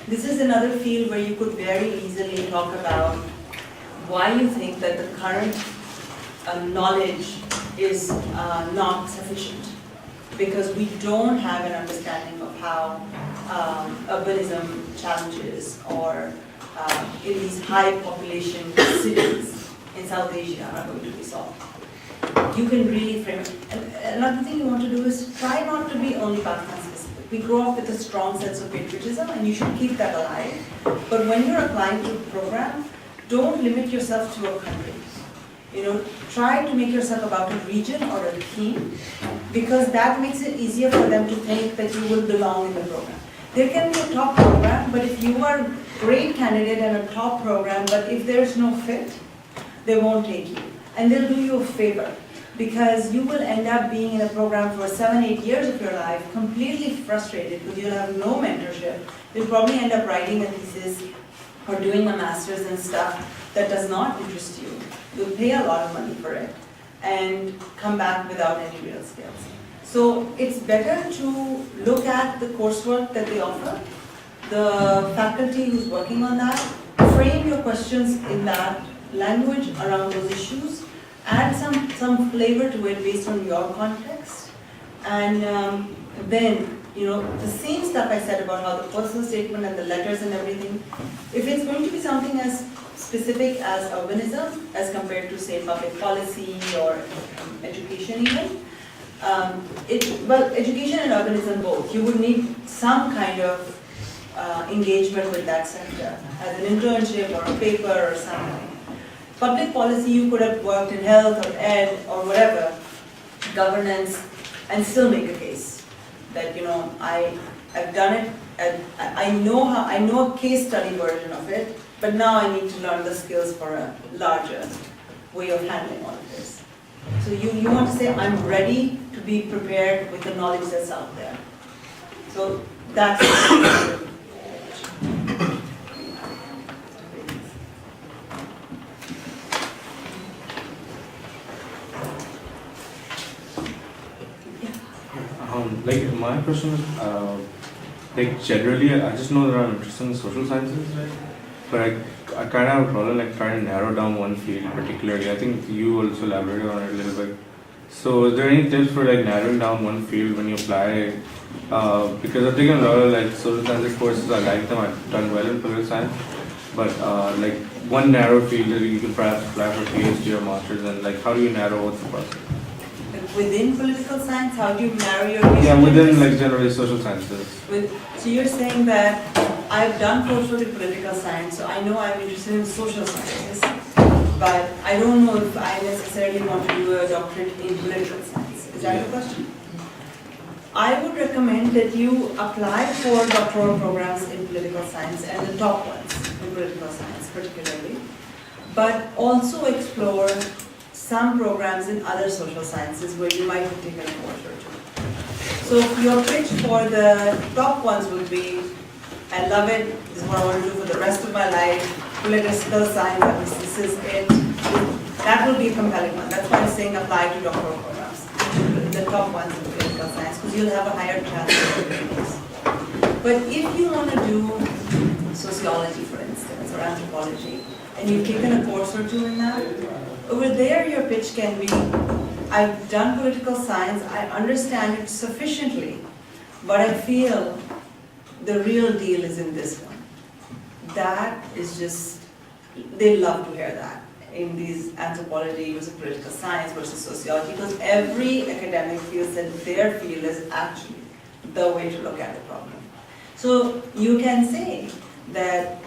This is another field where you could very easily talk about why you think that the current knowledge is not sufficient. Because we don't have an understanding of how urbanism challenges or in these high population cities in South Asia are going to be solved. You can really frame it. And another thing you want to do is try not to be only Pakistan specific. We grow up with a strong sense of patriotism and you should keep that alive. But when you're applying to a program, don't limit yourself to a country. Try to make yourself about a region or a theme, because that makes it easier for them to think that you will belong in the program. There can be a top program, but if you are a great candidate and a top program, but if there's no fit, they won't take you. And they'll do you a favor, because you will end up being in a program for 7-8 years of your life, completely frustrated because you'll have no mentorship. You'll probably end up writing a thesis or doing a master's and stuff that does not interest you. You'll pay a lot of money for it and come back without any real skills. So it's better to look at the coursework that they offer, the faculty who's working on that, frame your questions in that language around those issues, add some flavor to it based on your context, and then, the same stuff I said about how the personal statement and the letters and everything, if it's going to be something as specific as urbanism as compared to, say, public policy or education even, education and urbanism both, you would need some kind of engagement with that sector as an internship or a paper or something. Public policy, you could have worked in health or ed or whatever, governance, and still make a case that, I've done it, and I know a case study version of it, but now I need to learn the skills for a larger way of handling all of this. So you want to say, I'm ready to be prepared with the knowledge that's out there. So that's my question is, generally, I just know that I'm interested in social sciences, right? But I kind of have a problem trying to narrow down one field particularly. I think you also elaborated on it a little bit. So is there any tips for narrowing down one field when you apply? Because I've taken a lot of social sciences courses, I like them, I've done well in political science. But one narrow field that you can perhaps apply for PhD or master's, and how do you narrow what's the process? Within political science, how do you narrow your research? Yeah, within generally social sciences. So you're saying that I've done coursework in political science, so I know I'm interested in social sciences, but I don't know if I necessarily want to do a doctorate in political science. Is that the question? I would recommend that you apply for doctoral programs in political science, and the top ones in political science particularly, but also explore some programs in other social sciences where you might have taken a course or two. So your pitch for the top ones would be, I love it, this is what I want to do for the rest of my life, political science, this is it. That will be a compelling one. That's why I'm saying apply to doctoral programs, the top ones in political science, because you'll have a higher chance of getting those. But if you want to do sociology, for instance, or anthropology, and you've taken a course or two in that, over there your pitch can be, I've done political science, I understand it sufficiently, but I feel the real deal is in this one. That is just, they love to hear that in these anthropology versus political science versus sociology, because every academic feels that their field is actually the way to look at the problem. So you can say that,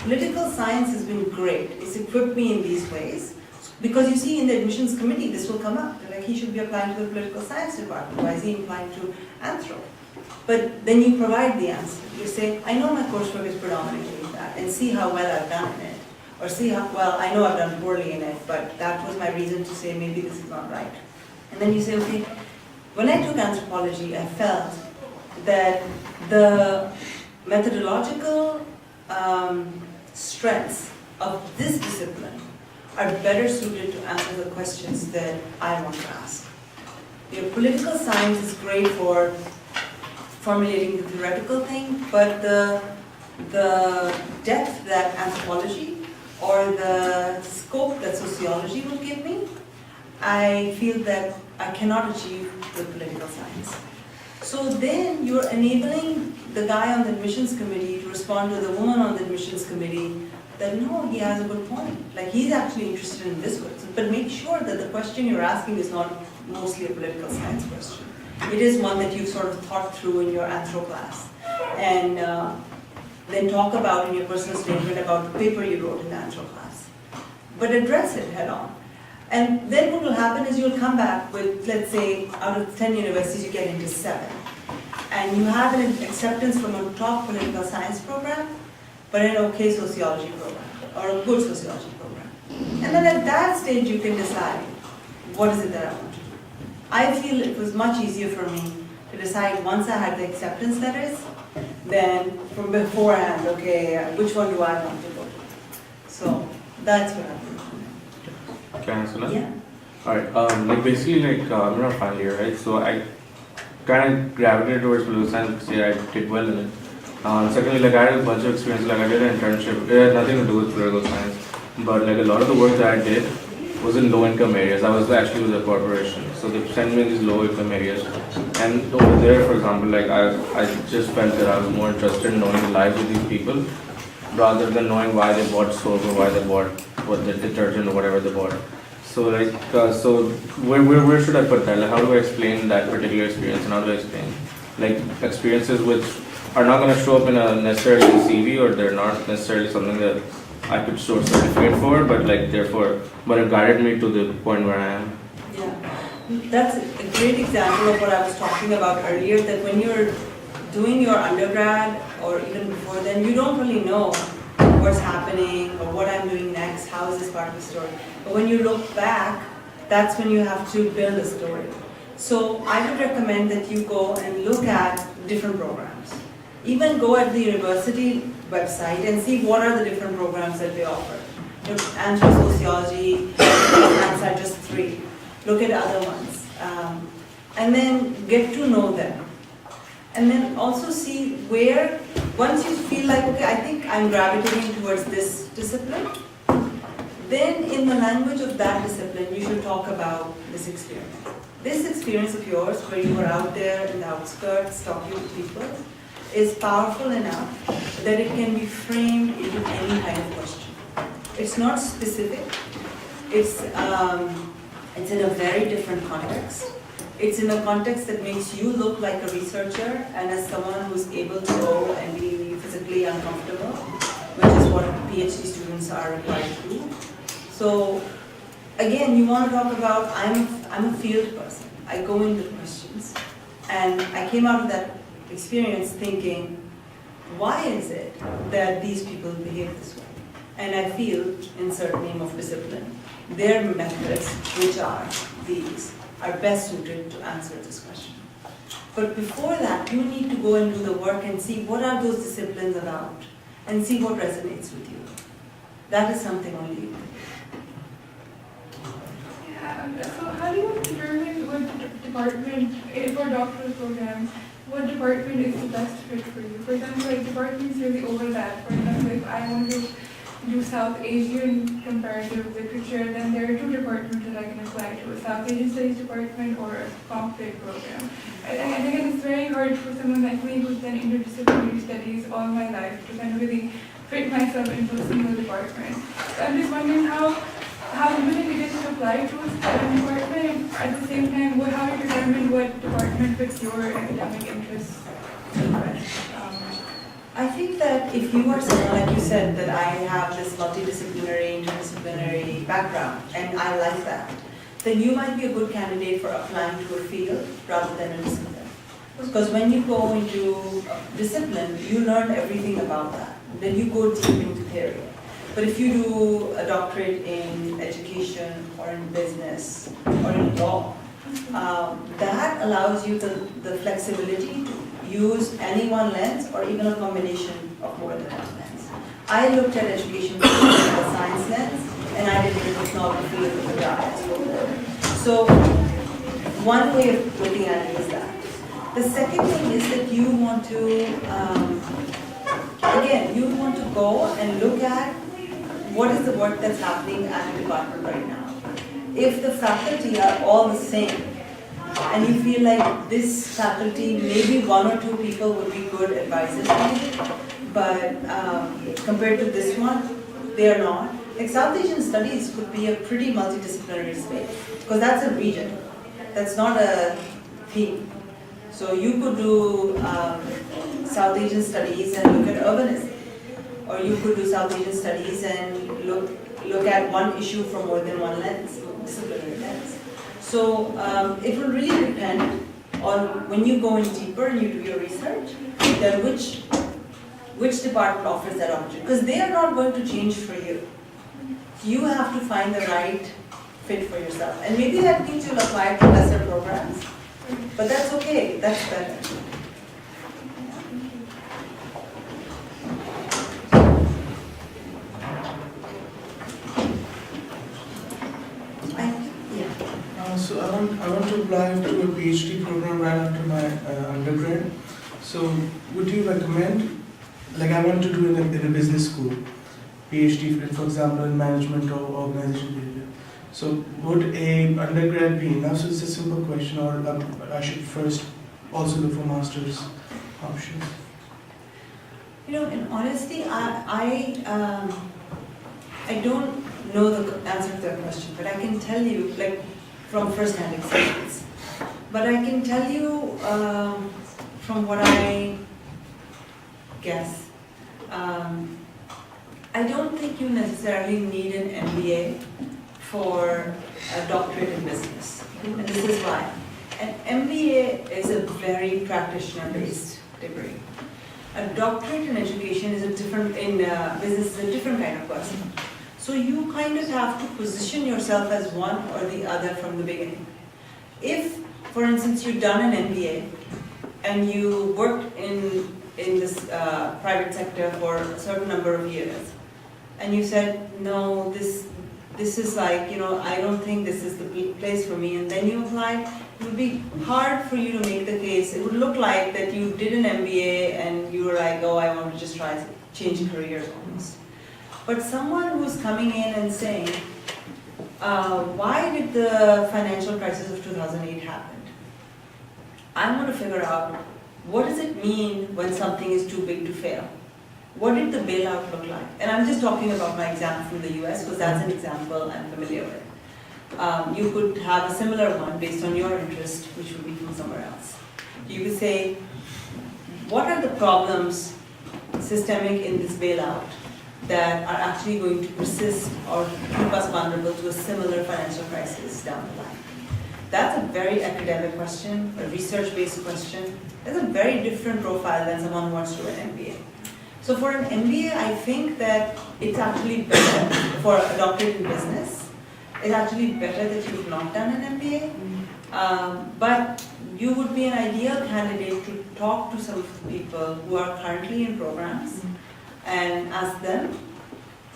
political science has been great. It's equipped me in these ways. Because you see in the admissions committee, this will come up. Like, he should be applying to the political science department. Why is he applying to anthro? But then you provide the answer. You say, I know my coursework is predominantly that, and see how well I've done in it. Or see how well, I know I've done poorly in it, but that was my reason to say maybe this is not right. And then you say, okay, when I took anthropology, I felt that the methodological strengths of this discipline are better suited to answer the questions that I want to ask. Political science is great for formulating the theoretical thing, but the depth that anthropology or the scope that sociology will give me, I feel that I cannot achieve with political science. So then you're enabling the guy on the admissions committee to respond to the woman on the admissions committee that no, he has a good point. Like, he's actually interested in this one. But make sure that the question you're asking is not mostly a political science question. It is one that you've sort of thought through in your anthro class. And then talk about in your personal statement about the paper you wrote in the anthro class. But address it head on. And then what will happen is you'll come back with, let's say, out of 10 universities, you get into 7. And you have an acceptance from a top political science program, but an okay sociology program, or a good sociology program. And then at that stage, you can decide, what is it that I want to do? I feel it was much easier for me to decide once I had the acceptance letters, than from beforehand, okay, which one do I want to go to? So that's what happened. Can I answer that? Yeah. Alright, basically, I'm in our final year, right? So I kind of gravitated towards political science because I did well in it. Secondly, I had a bunch of experience, I did an internship. It had nothing to do with political science, but a lot of the work that I did was in low-income areas. I was actually with a corporation, so they sent me in these low-income areas. And over there, for example, I just felt that I was more interested in knowing the lives of these people rather than knowing why they bought soap or why they bought the detergent or whatever they bought. So so where should I put that? How do I explain that particular experience, and how do I explain experiences which are not going to show up in a necessarily a CV, or they're not necessarily something that I could show a certificate for, but but it guided me to the point where I am. Yeah, that's a great example of what I was talking about earlier, that when you're doing your undergrad or even before then, you don't really know what's happening or what I'm doing next, how is this part of the story. But when you look back, that's when you have to build a story. So I would recommend that you go and look at different programs. Even go at the university website and see what are the different programs that they offer. Look, anthro-sociology, are just 3. Look at other ones. And then get to know them. And then also see where, once you feel like, okay, I think I'm gravitating towards this discipline, then in the language of that discipline, you should talk about this experience. This experience of yours, where you were out there in the outskirts talking to people, is powerful enough that it can be framed into any kind of question. It's not specific. It's in a very different context. It's in a context that makes you look like a researcher and as someone who's able to go and be physically uncomfortable, which is what PhD students are required to do. So again, you want to talk about, I'm a field person. I go into questions. And I came out of that experience thinking, why is it that these people behave this way? And I feel, insert name of discipline, their methods, which are these, are best suited to answer this question. But before that, you need to go and do the work and see what are those disciplines about, and see what resonates with you. That is something only you can do. Yeah, so how do you determine what department, for doctoral programs, what department is the best fit for you? For example, like departments really overlap. For example, if I want to do South Asian comparative literature, then there are two departments that I can apply to, a South Asian Studies department or a conflict program. And again, it's very hard for someone like me who's done interdisciplinary studies all my life to kind of really fit myself into a single department. So I'm just wondering how willing it is to apply to a department, at the same time, how do you determine what department fits your academic interests best? I think that if you are someone, like you said, that I have this multidisciplinary, interdisciplinary background, and I like that, then you might be a good candidate for applying to a field rather than a discipline. Because when you go into a discipline, you learn everything about that. Then you go deep into theory. But if you do a doctorate in education or in business or in law, that allows you the flexibility to use any one lens or even a combination of more than one lens. I looked at education from a science lens, and I did the technology field with the data. So one way of looking at it is that. The second thing is that you want to, again, you want to go and look at what is the work that's happening at the department right now. If the faculty are all the same, and you feel like this faculty, maybe one or two people would be good advisors on it, but compared to this one, they are not. Like South Asian Studies could be a pretty multidisciplinary space, because that's a region, that's not a theme. So you could do South Asian Studies and look at urbanism, or you could do South Asian Studies and look at one issue from more than one lens, disciplinary lens. So it will really depend on when you go in deeper and you do your research, then which department offers that opportunity. Because they are not going to change for you. You have to find the right fit for yourself. And maybe that means you'll apply to lesser programs, but that's okay, that's better. So I want to apply to a PhD program right after my undergrad. So would you recommend, like I want to do in a business school, PhD, for example, in management or organization behavior. So would a undergrad be enough? So it's a simple question, or I should first also look for master's options? You know, in honesty, I don't know the answer to that question, but I can tell you, like, from first-hand experience. But I can tell you from what I guess, I don't think you necessarily need an MBA for a doctorate in business. And this is why. An MBA is a very practitioner-based degree. A doctorate in education is a different, in business is a different kind of person. So you kind of have to position yourself as one or the other from the beginning. If, for instance, you've done an MBA and you worked in this private sector for a certain number of years, and you said, no, this is like, you know, I don't think this is the place for me, and then you applied, it would be hard for you to make the case. It would look like that you did an MBA and you were like, oh, I want to just try to change careers almost. But someone who's coming in and saying, why did the financial crisis of 2008 happen? I want to figure out, what does it mean when something is too big to fail? What did the bailout look like? And I'm just talking about my example from the US, because that's an example I'm familiar with. You could have a similar one based on your interest, which would be from somewhere else. You could say, what are the problems systemic in this bailout that are actually going to persist or keep us vulnerable to a similar financial crisis down the line? That's a very academic question, a research-based question. That's a very different profile than someone who wants to do an MBA. So for an MBA, I think that it's actually better, for a doctorate in business, it's actually better that you've not done an MBA. But you would be an ideal candidate to talk to some of the people who are currently in programs and ask them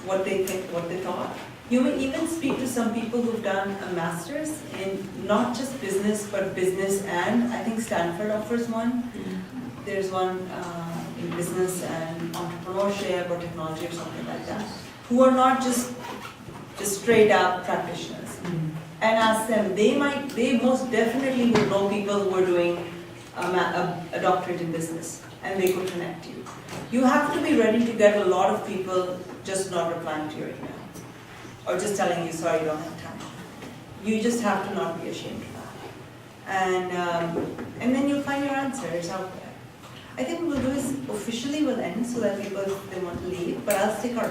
what they think, what they thought. You may even speak to some people who've done a master's in not just business, but business and, I think Stanford offers one. There's one in business and entrepreneurship or technology or something like that, who are not just straight up practitioners. And ask them, they most definitely would know people who are doing a doctorate in business, and they could connect you. You have to be ready to get a lot of people just not replying to your email, or just telling you, sorry, you don't have time. You just have to not be ashamed of that. And then you'll find your answers out there. I think what we'll do is officially we'll end so that people, if they want to leave, but I'll stick our